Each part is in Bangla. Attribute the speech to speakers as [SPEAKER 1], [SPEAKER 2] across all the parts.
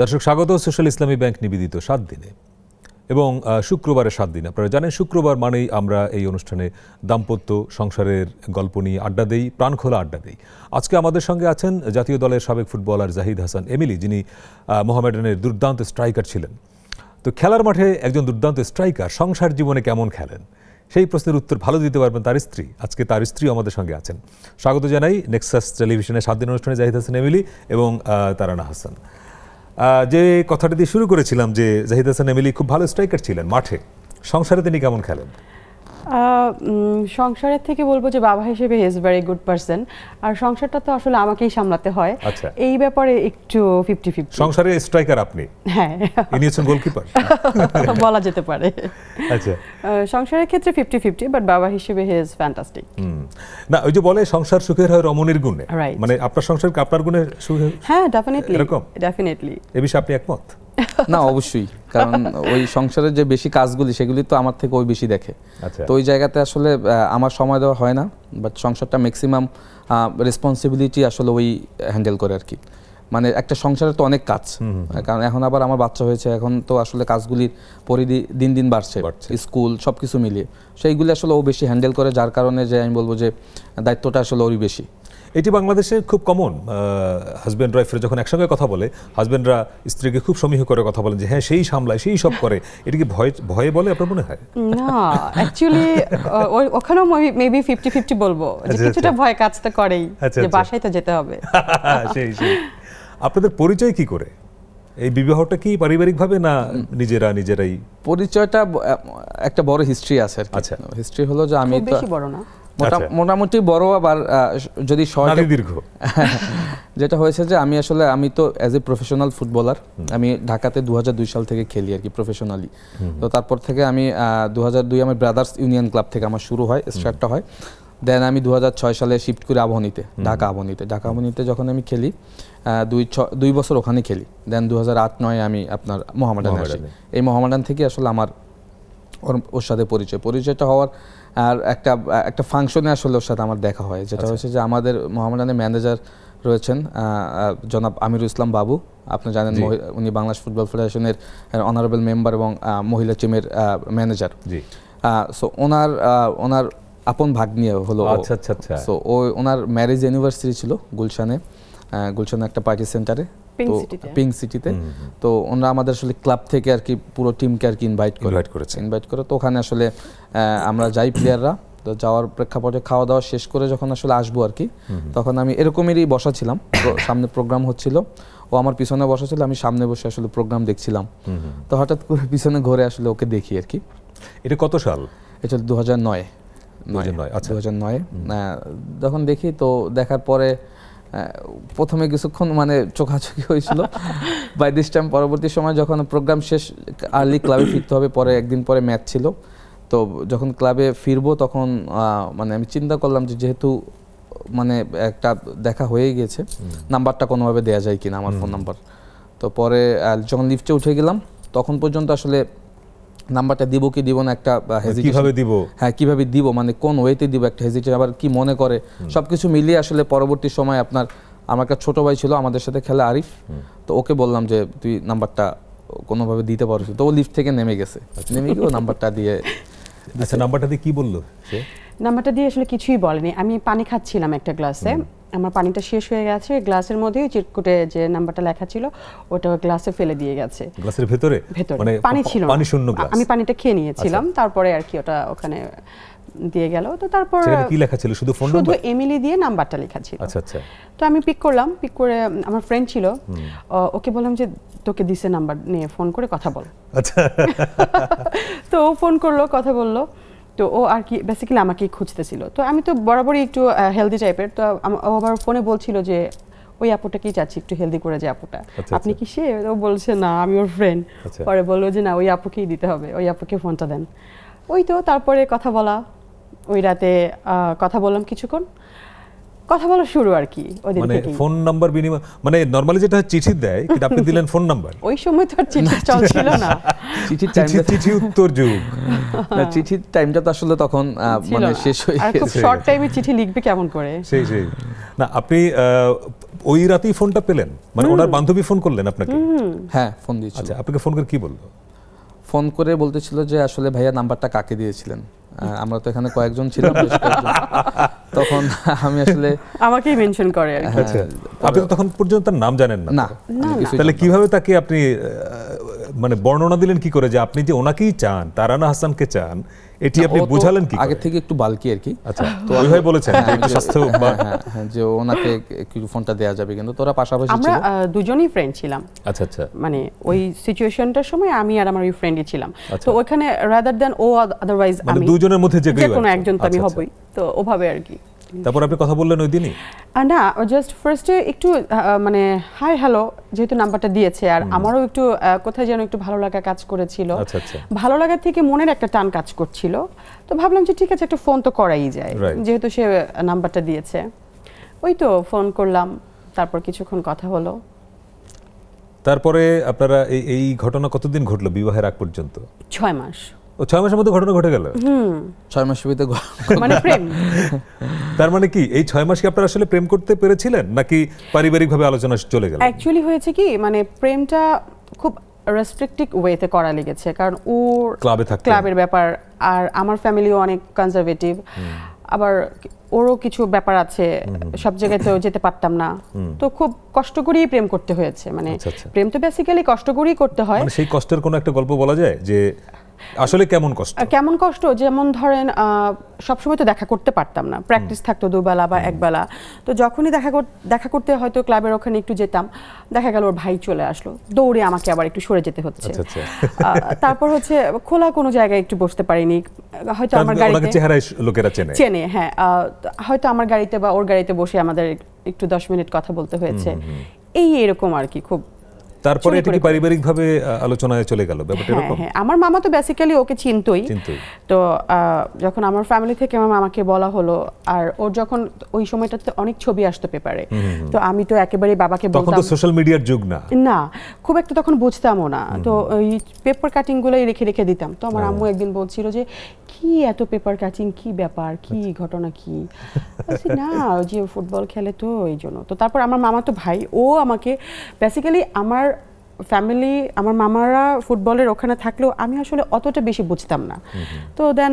[SPEAKER 1] দর্শক স্বাগত সোশ্যাল ইসলামী ব্যাংক নিবেদিত 7 দিনে এবং শুক্রবারে 7 দিন। আপনারা জানেন শুক্রবার মানেই আমরা এই অনুষ্ঠানে দাম্পত্য সংসারের গল্প নিয়ে আড্ডা দেই, প্রাণখোলা আড্ডা দেই। আজকে আমাদের সঙ্গে আছেন জাতীয় দলের সাবেক ফুটবলার জাহিদ হাসান এমিলি, যিনি মোহামেডানের দুর্দান্ত স্ট্রাইকার ছিলেন। তো খেলার মাঠে একজন দুর্দান্ত স্ট্রাইকার সংসার জীবনে কেমন খেলেন সেই প্রশ্নের উত্তর ভালো দিতে পারবেন তার স্ত্রী। আজকে তার স্ত্রী আমাদের সঙ্গে আছেন। স্বাগত জানাই নেক্সাস টেলিভিশনের 7 দিন অনুষ্ঠানে জাহিদ হাসান এমিলি এবং তারানা হাসান। যে কথাটা দিয়ে শুরু করেছিলাম যে জাহিদ হাসান এমিলি খুব ভালো স্ট্রাইকার ছিলেন, মাঠে সংসারে তিনি কেমন খেলেন?
[SPEAKER 2] সংসারের থেকে বলবো যে বাবা হিসেবে he is very good person, আর সংসারটা তো আসলে আমাকেই সামলাতে হয়। এই ব্যাপারে একটু 50-50।
[SPEAKER 1] সংসারে স্ট্রাইকার আপনি?
[SPEAKER 2] হ্যাঁ,
[SPEAKER 1] ইনি হচ্ছেন গোলকিপার
[SPEAKER 2] বলা যেতে পারে।
[SPEAKER 1] আচ্ছা,
[SPEAKER 2] সংসারের ক্ষেত্রে 50-50, বাট বাবা হিসেবে হি ইজ ফ্যান্টাস্টিক।
[SPEAKER 1] না, ওই যে বলে সংসার সুখের হয় রমণীর গুণে, মানে আপনার সংসার আপনার গুণে সুখের?
[SPEAKER 2] হ্যাঁ, ডেফিনেটলি
[SPEAKER 1] এরকম?
[SPEAKER 2] ডেফিনেটলি।
[SPEAKER 1] এই বিষয়ে আপনি একমত?
[SPEAKER 3] না, অবশ্যই, কারণ ওই সংসারের যে বেশি কাজগুলি সেগুলি তো আমার থেকে ওই বেশি দেখে। তো ওই জায়গাতে আসলে আমার সময় দেওয়া হয় না, বাট সংসারটা ম্যাক্সিমাম রেসপন্সিবিলিটি আসলে ওই হ্যান্ডেল করে আর কি। মানে একটা সংসারের তো অনেক কাজ, কারণ এখন আবার আমার বাচ্চা হয়েছে, এখন তো আসলে কাজগুলির পরিধি দিন দিন বাড়ছে, স্কুল সব কিছু মিলিয়ে সেইগুলি আসলে ও বেশি হ্যান্ডেল করে, যার কারণে যে আমি বলবো যে দায়িত্বটা আসলে ওরই বেশি।
[SPEAKER 1] এটি বাংলাদেশে খুব কমন। হাজব্যান্ড ওয়াইফের যখন একসঙ্গে কথা বলে, হাজব্যান্ডরা স্ত্রীকে খুব সমীহ করে কথা বলেন যে হ্যাঁ সেই সামলায়, সেই সব করে। এটা কি ভয়ে বলে আপনার মনে হয়?
[SPEAKER 2] না, অ্যাকচুয়ালি ওখানেও মেবি 50-50 বলবো, যে কিছুটা ভয় কাজটা করেই, যে বাসায় তো যেতে হবে।
[SPEAKER 1] সেই আপনাদের পরিচয় কি করে? এই বিবাহটা কি পারিবারিকভাবে না নিজেরাই?
[SPEAKER 3] পরিচয়টা একটা বড় হিস্ট্রি আছে আর কি।
[SPEAKER 1] আচ্ছা,
[SPEAKER 3] হিস্ট্রি হলো যে আমি তো
[SPEAKER 2] বেশি বড় না,
[SPEAKER 3] মোটামুটি বড়, আবার যদি
[SPEAKER 1] দীর্ঘ।
[SPEAKER 3] যেটা হয়েছে যে আমি তো অ্যাজ এ প্রফেশনাল ফুটবলার, আমি ঢাকাতে 2002 সাল থেকে খেলি আর কি প্রফেশনালি। তো তারপর থেকে আমি 2002 আমার ব্রাদার্স ইউনিয়ন ক্লাব থেকে আমার শুরু হয়, স্টার্টটা হয়। দেন আমি 2006 সালে শিফট করি আবাহনীতে, ঢাকা আবাহনীতে যখন আমি খেলি 2 বছর ওখানে খেলি। দেন 2008-09 আমি আপনার মোহামেডানে আসি। এই মোহামেডান থেকে আসলে আমার ওর সাথে পরিচয়টা হওয়ার আর একটা ফাংশনে আসলে ওর সাথে আমার দেখা হয়, যেটা হচ্ছে যে আমাদের মোহামেডানের ম্যানেজার রয়েছেন জনাব আমিরুল ইসলাম বাবু, আপনি জানেন উনি বাংলাদেশ ফুটবল ফেডারেশনের অনারেবল মেম্বার এবং মহিলা টিমের ম্যানেজার। সো ওনার আপন ভাগ্নি হলো। সো ওনার ম্যারেজ অ্যানিভার্সারি ছিল গুলশানে একটা পার্টি সেন্টারে, পিঙ্ক সিটিতে। তো ওনারা আমাদের আসলে ক্লাব থেকে আর কি পুরো টিমকে আর কি ইনভাইট করে। তো ওখানে আসলে আমরা যাই প্লেয়াররা। তো যাওয়ার প্রেক্ষাপটে খাওয়া দাওয়া শেষ করে যখন আসলে আসবো আর কি, তখন আমি এরকমেরই বসা ছিলাম, সামনে প্রোগ্রাম হচ্ছিল, ও আমার পিছনে বসা ছিল, আমি সামনে বসে আসলে প্রোগ্রাম দেখছিলাম। তো হঠাৎ করে পিছনে ঘুরে আসলে ওকে দেখি আর কি।
[SPEAKER 1] এটা কত সাল? এটা
[SPEAKER 3] 2009। যখন দেখি, তো দেখার পরে প্রথমে কিছুক্ষণ মানে চোখাচোখি হয়েছিল। বাই দিস টাইম পরবর্তী সময় যখন প্রোগ্রাম শেষ, আর্লি ক্লাবে ফিরতে হবে, পরে একদিন পরে ম্যাচ ছিল। তো যখন ক্লাবে ফিরবো তখন মানে আমি চিন্তা করলাম যে যেহেতু মানে একটা দেখা হয়ে গেছে, নাম্বারটা কোনোভাবে দেওয়া যায় কিনা, আমার ফোন নাম্বার। তো পরে যখন লিফটে উঠে গেলাম তখন পর্যন্ত আসলে নাম্বারটা দিব কি দিব না একটা হেজিটেশন, কিভাবে দিব মানে কোন ওয়েতে দিব, একটা হেজিটেশন, আবার কি মনে করে, সবকিছু মিলিয়ে আসলে পরবর্তী সময় আমার একটা ছোট ভাই ছিল আমাদের সাথে খেলে, আরিফ। তো ওকে বললাম যে তুই নাম্বারটা কোনোভাবে দিতে পারছিস? তো ও লিফট থেকে নেমে গেছে, নেমে গিয়ে ও নাম্বারটা দিয়ে।
[SPEAKER 1] আচ্ছা, নাম্বারটা দিয়ে কি বললো সে?
[SPEAKER 2] নাম্বারটা দিয়ে আসলে কিছুই বলেনি। আমি পানি খাচ্ছিলাম একটা গ্লাসে, আমার পানিটা শেষ হয়ে গেছে, গ্লাসের মধ্যেই চিরকুটে যে নাম্বারটা লেখা ছিল ওটা গ্লাসে ফেলে দিয়ে গেছে।
[SPEAKER 1] গ্লাসের ভেতরে মানে
[SPEAKER 2] পানি ছিল,
[SPEAKER 1] পানি শূন্য গ্লাস।
[SPEAKER 2] আমি পানিটা খেয়ে নিয়েছিলাম, তারপরে আর কি ওটা ওখানে দিয়ে গেল। তো তারপর
[SPEAKER 1] কি লেখা ছিল? শুধু ফোন নাম্বার,
[SPEAKER 2] শুধু এমিলি দিয়ে নাম্বারটা লেখা ছিল।
[SPEAKER 1] আচ্ছা।
[SPEAKER 2] তো আমি পিক করে আমার ফ্রেন্ড ছিল, ওকে বললাম যে তোকে দিছে নাম্বার, নিয়ে ফোন করে কথা বল।
[SPEAKER 1] আচ্ছা।
[SPEAKER 2] তো ও ফোন করলো, কথা বললো। তো ও আর কি বেসিক্যালি আমাকেই খুঁজতেছিল। তো আমি তো বরাবরই একটু হেলদি টাইপের, তো ও আবার ফোনে বলছিল যে ওই আপুটাকেই চাচ্ছি একটু হেলদি করে, যে আপুটা আপনি কি সে? ও বলছে না আমি ওর ফ্রেন্ড। পরে বললো যে না ওই আপুকেই দিতে হবে, ওই আপুকে ফোনটা দেন। ওই তো তারপরে কথা বলা, ওই রাতে কথা বললাম কিছুক্ষণ, কথা বলা শুরু আর কি ওদের
[SPEAKER 1] মানে
[SPEAKER 2] থেকেই।
[SPEAKER 1] ফোন নাম্বার বিনিময়, মানে নরমালি যেটা চিঠি দেয় কিন্তু আপনি দিলেন ফোন নাম্বার।
[SPEAKER 2] ওই সময় তো আর চিঠি চলছিল না,
[SPEAKER 3] চিঠির
[SPEAKER 1] চিঠি
[SPEAKER 3] টাইমটা
[SPEAKER 1] চিঠি উত্তর যুগ।
[SPEAKER 3] না, চিঠির টাইমটা তো আসলে তখন
[SPEAKER 2] ছিল
[SPEAKER 3] মানে
[SPEAKER 2] না।
[SPEAKER 3] শেষ হয়ে
[SPEAKER 2] আর খুব
[SPEAKER 3] গেছে।
[SPEAKER 2] শর্ট টাইমে চিঠি লিখবে কেমন করে।
[SPEAKER 1] সেই সেই না, আপনি ওই রাতেই ফোনটা পেলেন, মানে ওনার বান্ধবী ফোন করলেন আপনাকে?
[SPEAKER 3] হ্যাঁ, ফোন দিয়েছিল।
[SPEAKER 1] আচ্ছা, আপনাকে ফোন করে কি বললো?
[SPEAKER 3] ফোন করে বলতেছিল যে আসলে ভাইয়া নাম্বারটা কাকে দিয়েছিলেন। আমরা তো এখানে কয়েকজন ছিলাম, বেশ কয়েকজন। তখন আমি আসলে
[SPEAKER 2] আমাকেই মেনশন করে আর কি।
[SPEAKER 3] হ্যাঁ,
[SPEAKER 1] আচ্ছা, আপনি তো তখন পর্যন্ত তার নাম জানেন না?
[SPEAKER 3] না, আমি কিছুই
[SPEAKER 1] তাহলে
[SPEAKER 3] জানতাম না।
[SPEAKER 1] কিভাবে তাকে আপনি মানে বর্ণনা দিলেন কি করে যে আপনি যে ওনাকেই চান, তারানা হাসানকে চান, এটি আপনি
[SPEAKER 3] ও তো
[SPEAKER 1] বোঝালেন কি
[SPEAKER 3] আগে
[SPEAKER 1] করে?
[SPEAKER 3] থেকে একটু বালকি আর কি।
[SPEAKER 1] আচ্ছা, তো ওইভাবে বলেছেন যে একটু স্বাস্থ্য বা
[SPEAKER 3] হ্যাঁ, যে ওনাকে একটু ফোনটা দেয়া যাবে, কিন্তু তোরা পাশাপাশি
[SPEAKER 2] আমরা
[SPEAKER 3] ছিল।
[SPEAKER 2] দুজনই ফ্রেন্ড ছিলাম,
[SPEAKER 1] আচ্ছা আচ্ছা
[SPEAKER 2] মানে ওই সিচুয়েশনটার সময় আমি আর আমার ওই ফ্রেন্ডই ছিলাম।
[SPEAKER 1] আচ্ছা।
[SPEAKER 2] তো ওখানে রাদার দেন ও, আদারওয়াইজ
[SPEAKER 1] মানে
[SPEAKER 2] আমি
[SPEAKER 1] দুজনের মধ্যে যে
[SPEAKER 2] যে
[SPEAKER 1] কেউ
[SPEAKER 2] কোনো
[SPEAKER 1] একজন।
[SPEAKER 2] একজন তো আমি
[SPEAKER 1] আচ্ছা, আচ্ছা।
[SPEAKER 2] হবই, তো ওভাবে আর কি।
[SPEAKER 1] তারপর আপনি কথা বললেন ওই দিনই?
[SPEAKER 2] না, জাস্ট ফার্স্টে একটু মানে হাই হ্যালো, যেহেতু নাম্বারটা দিয়েছে আর আমারও একটু কোথায় যেন একটু ভালো লাগা কাজ করেছিল।
[SPEAKER 1] আচ্ছা আচ্ছা
[SPEAKER 2] ভালো লাগা থেকে মনের একটা টান কাজ করছিল, তো ভাবলাম যে ঠিক আছে একটা ফোন তো করাই যায়,
[SPEAKER 1] Right.
[SPEAKER 2] যেহেতু সে নাম্বারটা দিয়েছে। ওই তো ফোন করলাম, তারপর কিছুক্ষণ কথা হলো।
[SPEAKER 1] তারপরে আপনারা এই ঘটনা কতদিন ঘটলো বিবাহের আগ পর্যন্ত?
[SPEAKER 2] 6 মাস।
[SPEAKER 1] ও 6 মাসের মধ্যে ঘটনা ঘটে গেল?
[SPEAKER 3] 6 মাসের ভিতরে
[SPEAKER 2] মানে প্রেম।
[SPEAKER 1] তার মানে কি এই 6 মাস কি আপনারা আসলে প্রেম করতে পেরেছিলেন নাকি পারিবারিকভাবে আলোচনা চলে গেল?
[SPEAKER 2] অ্যাকচুয়ালি হয়েছে কি, মানে প্রেমটা খুব রেস্ট্রিক্টিভ ওয়েতে করা লেগেছে, কারণ ওর
[SPEAKER 1] ক্লাবে থাকতেন।
[SPEAKER 2] ক্লাবের ব্যাপার, আর আমার ফ্যামিলিও অনেক কনজারভেটিভ, আবার ওরও কিছু ব্যাপার আছে, সব জায়গাতেও যেতে পারতাম না, তো খুব কষ্ট করেই প্রেম করতে হয়েছে। মানে
[SPEAKER 1] আচ্ছা, আচ্ছা।
[SPEAKER 2] প্রেম তো বেসিক্যালি কষ্ট করেই করতে হয়।
[SPEAKER 1] মানে সেই কষ্টের কোনো একটা গল্প বলা যায় যে আসলে কেমন কষ্ট?
[SPEAKER 2] কেমন কষ্ট, যেমন ধরেন সবসময় তো দেখা করতে পারতাম না, প্র্যাকটিস থাকতো দুবেলা বা একবেলা, তো যখনই দেখা করতে হয়তো ক্লাবের ওখানে একটু যেতাম, দেখা গেল ওর ভাই চলে আসলো, দৌড়ে আমাকে আবার একটু সরে যেতে হচ্ছে।
[SPEAKER 1] আচ্ছা আচ্ছা
[SPEAKER 2] তারপর হচ্ছে খোলা কোনো জায়গায় একটু বসতে পারিনি, হয়তো আমার
[SPEAKER 1] কারণ ওনাকে
[SPEAKER 2] গাড়িতে
[SPEAKER 1] চেহারায় লোকেরা চেনে।
[SPEAKER 2] চেনে, হ্যাঁ, হয়তো আমার গাড়িতে বা ওর গাড়িতে বসে আমাদের একটু 10 মিনিট কথা বলতে হয়েছে, এরকম আর কি। খুব
[SPEAKER 1] তারপরে
[SPEAKER 2] চুরি
[SPEAKER 1] এটা কি
[SPEAKER 2] করে করে।
[SPEAKER 1] পারিবারিকভাবে আলোচনায় চলে গেল ব্যাপারটা
[SPEAKER 2] হ্যাঁ
[SPEAKER 1] এরকম?
[SPEAKER 2] হ্যাঁ, আমার মামা তো বেসিক্যালি ওকে চিনতই, তো যখন আমার ফ্যামিলি থেকে আমার মামাকে বলা হলো, আর ওর যখন ওই সময়টাতে অনেক ছবি আসতো পেপারে, তো আমি তো একেবারে বাবাকে
[SPEAKER 1] তখন
[SPEAKER 2] বলতাম
[SPEAKER 1] তো সোশ্যাল মিডিয়ার যুগ না।
[SPEAKER 2] না, খুব একটা তখন বুঝতামও না, তো ওই পেপার কাটিং গুলোই রেখে রেখে দিতাম। তো আমার আম্মু একদিন বলছিল যে কি এত পেপার কাটিং, কি ব্যাপার, কি ঘটনা, কি? বলছি, না ওই যে ফুটবল খেলে তো এই জন্য। তো তারপর আমার মামা তো ভাই, ও আমাকে বেসিক্যালি আমার ফ্যামিলি, আমার মামারা ফুটবলের ওখানে থাকলেও আমি আসলে অতটা বেশি বুঝতাম না। তো দেন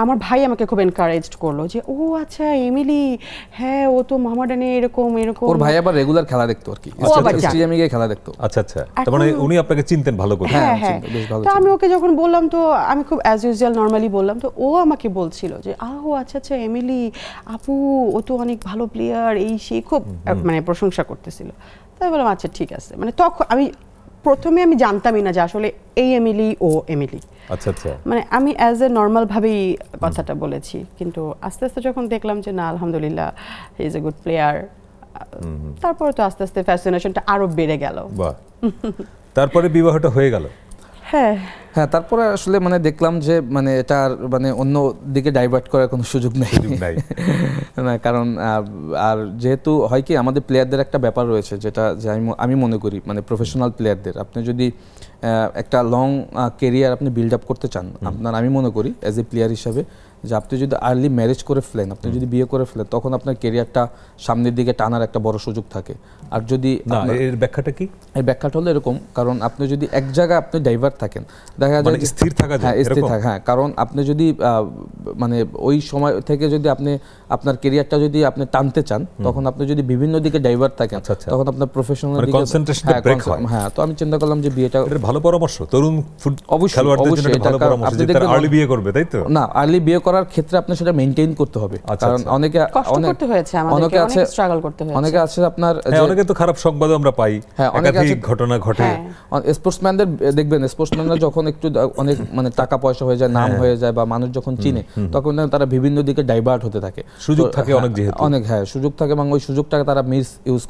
[SPEAKER 2] আমার ভাই আমাকে খুব এনকারেজড করলো যে ও আচ্ছা এমিলি, হ্যাঁ ও তো মোহামেডানে এরকম এরকম।
[SPEAKER 3] ওর ভাই আবার রেগুলার খেলা দেখতো আর কি,
[SPEAKER 2] ও আবার যায়।
[SPEAKER 3] স্টেডিয়ামে গিয়ে খেলা দেখতো।
[SPEAKER 1] আচ্ছা আচ্ছা, তার মানে উনি আপনাকে চিনতেন ভালো করে?
[SPEAKER 2] হ্যাঁ হ্যাঁ,
[SPEAKER 3] চিনতো, বেশ ভালো
[SPEAKER 2] তো আমি ওকে যখন বললাম, তো আমি খুব অ্যাজ ইউজুয়াল নর্মালি বললাম, তো ও আমাকে বলছিল যে ও আচ্ছা আচ্ছা এমিলি আপু, ও তো অনেক ভালো প্লেয়ার, এই সেই, খুব মানে প্রশংসা করতেছিল। তাই বললাম আচ্ছা ঠিক আছে। মানে তখন প্রথমে আমি জানতামই না যে আসলে এই এমিলি ও এমিলি।
[SPEAKER 1] আচ্ছা আচ্ছা,
[SPEAKER 2] মানে আমি অ্যাজ এ নর্মাল ভাবেই কথাটা বলেছি, কিন্তু আস্তে আস্তে যখন দেখলাম যে না আলহামদুলিল্লাহ he is a good player, তারপরে তো আস্তে আস্তে ফ্যাসিনেশনটা আরো বেড়ে গেল।
[SPEAKER 1] বাহ। তারপরে বিবাহটা হয়ে গেল?
[SPEAKER 2] হ্যাঁ
[SPEAKER 3] হ্যাঁ, তারপরে আসলে মানে দেখলাম যে মানে এটা আর মানে অন্য দিকে ডাইভার্ট করার কোনো সুযোগ নেই। না, কারণ আর যেহেতু হয় কি আমাদের প্লেয়ারদের একটা ব্যাপার রয়েছে, যেটা যে আমি মনে করি মানে প্রফেশনাল প্লেয়ারদের আপনি যদি একটা লং কেরিয়ার আপনি বিল্ড আপ করতে চান, আপনার আমি মনে করি অ্যাজ এ প্লেয়ার হিসাবে যে আপনি যদি আর্লি ম্যারেজ করে ফেলেন, আপনি যদি বিয়ে করে ফেলেন, তখন আপনার কেরিয়ারটা সামনের দিকে টানার একটা বড় সুযোগ থাকে। আর যদি
[SPEAKER 1] না, এর ব্যাখ্যাটা কি?
[SPEAKER 3] এই ব্যাখ্যাটা হলো এরকম, কারণ আপনি যদি এক জায়গায় আপনি ডাইভার্ট থাকেন, দেখা যায়
[SPEAKER 1] মানে স্থির থাকা যায়।
[SPEAKER 3] হ্যাঁ, স্থির থাকা, হ্যাঁ, কারণ আপনি যদি মানে ওই সময় থেকে যদি আপনি আপনার কেরিয়ারটা যদি আপনি টানতে চান, তখন আপনি যদি বিভিন্ন দিকে ডাইভার্ট থাকেন, তখন আপনার প্রফেশনাল দিকে
[SPEAKER 1] কনসেন্ট্রেশনটা ব্রেক হয়।
[SPEAKER 3] হ্যাঁ, তো আমি চিন্তা করলাম যে বিয়েটা
[SPEAKER 1] এটা ভালো পরামর্শ তরুণ খেলোয়াড়দের জন্য, এটা ভালো পরামর্শ যে তারা আর্লি বিয়ে করবে, তাই তো?
[SPEAKER 3] না, আর্লি বিয়ে করার ক্ষেত্রে আপনি সেটা মেইনটেইন করতে হবে, কারণ অনেকে
[SPEAKER 2] কষ্ট করতে হয়েছে, আমাদেরকে অনেক স্ট্রাগল করতে হয়েছে।
[SPEAKER 3] অনেকে আছে আপনার,
[SPEAKER 1] অনেকে তো খারাপ সংবাদও আমরা পাই, একাধিক ঘটনা ঘটে।
[SPEAKER 3] স্পোর্টসম্যানদের দেখবেন, স্পোর্টসম্যানরা যখন একটু অনেক মানে টাকা পয়সা হয়ে যায়, নাম হয়ে যায়, বা মানুষ যখন চিনে, তখন তারা বিভিন্ন দিকে ডাইভার্ট হতে থাকে,
[SPEAKER 1] সুযোগ থাকে অনেক, যেহেতু
[SPEAKER 3] অনেক, হ্যাঁ সুযোগ থাকে, এবং ওই সুযোগটাকে তারা মিস ইউজ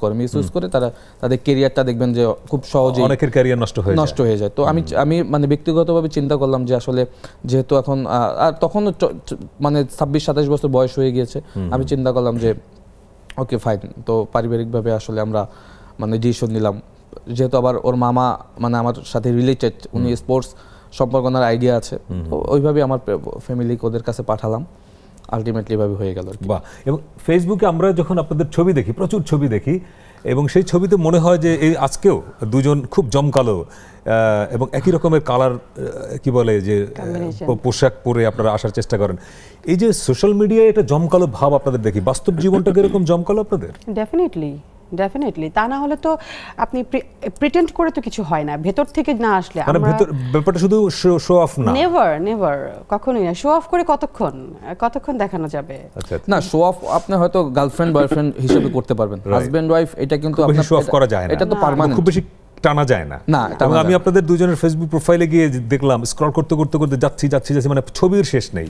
[SPEAKER 3] করে তারা তাদের কেরিয়ারটা দেখবেন যে খুব সহজেই
[SPEAKER 1] অনেকের ক্যারিয়ার নষ্ট হয়ে যায়।
[SPEAKER 3] তো আমি মানে ব্যক্তিগতভাবে চিন্তা করলাম যে আসলে যেহেতু এখন আর তখন মানে 26-27 বছর বয়স হয়ে গিয়েছে, আমি চিন্তা করলাম যে ওকে ফাইন। তো পারিবারিকভাবে আসলে আমরা মানে ডিসিশন নিলাম, যেহেতু আবার ওর মামা মানে আমার সাথে রিলেটেড, উনি স্পোর্টস সম্পর্কে ওনার আইডিয়া আছে, তো ওইভাবে আমার ফ্যামিলি ওদের কাছে পাঠালাম, আলটিমেটলি এভাবে হয়ে গেল।
[SPEAKER 1] বাহ। এবং ফেসবুকে আমরা যখন আপনাদের ছবি দেখি, প্রচুর ছবি দেখি, এবং সেই ছবিতে মনে হয় যে এই আজকেও দুজন খুব জমকালো এবং একই রকমের কালার কি বলে যে পোশাক পরে আপনারা আসার চেষ্টা করেন। এই যে সোশ্যাল মিডিয়ায় এটা জমকালো ভাব আপনাদের দেখি, বাস্তব জীবনটা কিরকম জমকালো আপনাদের?
[SPEAKER 2] ডেফিনেটলি তা না হলে তো আপনি প্রিটেন্ড করে তো কিছু হয় না, ভেতর থেকে না আসলে
[SPEAKER 1] মানে ভেতর ব্যাপারটা শুধু শো অফ না,
[SPEAKER 2] নেভার কখনোই না। শো অফ করে কতক্ষণ দেখানো যাবে?
[SPEAKER 1] আচ্ছা
[SPEAKER 3] না, শো অফ আপনি হয়তো গার্লফ্রেন্ড বয়ফ্রেন্ড হিসেবে করতে পারবেন, হাজবেন্ড ওয়াইফ এটা কিন্তু
[SPEAKER 1] আপনার শো অফ করা যায় না,
[SPEAKER 3] এটা তো পার্মানেন্ট,
[SPEAKER 1] খুব বেশি টানা যায় না। এবং আমি আপনাদের দুজনের ফেসবুক প্রোফাইলে গিয়ে দেখলাম, স্ক্রল করতে করতে করতে যাচ্ছি মানে ছবির শেষ নেই।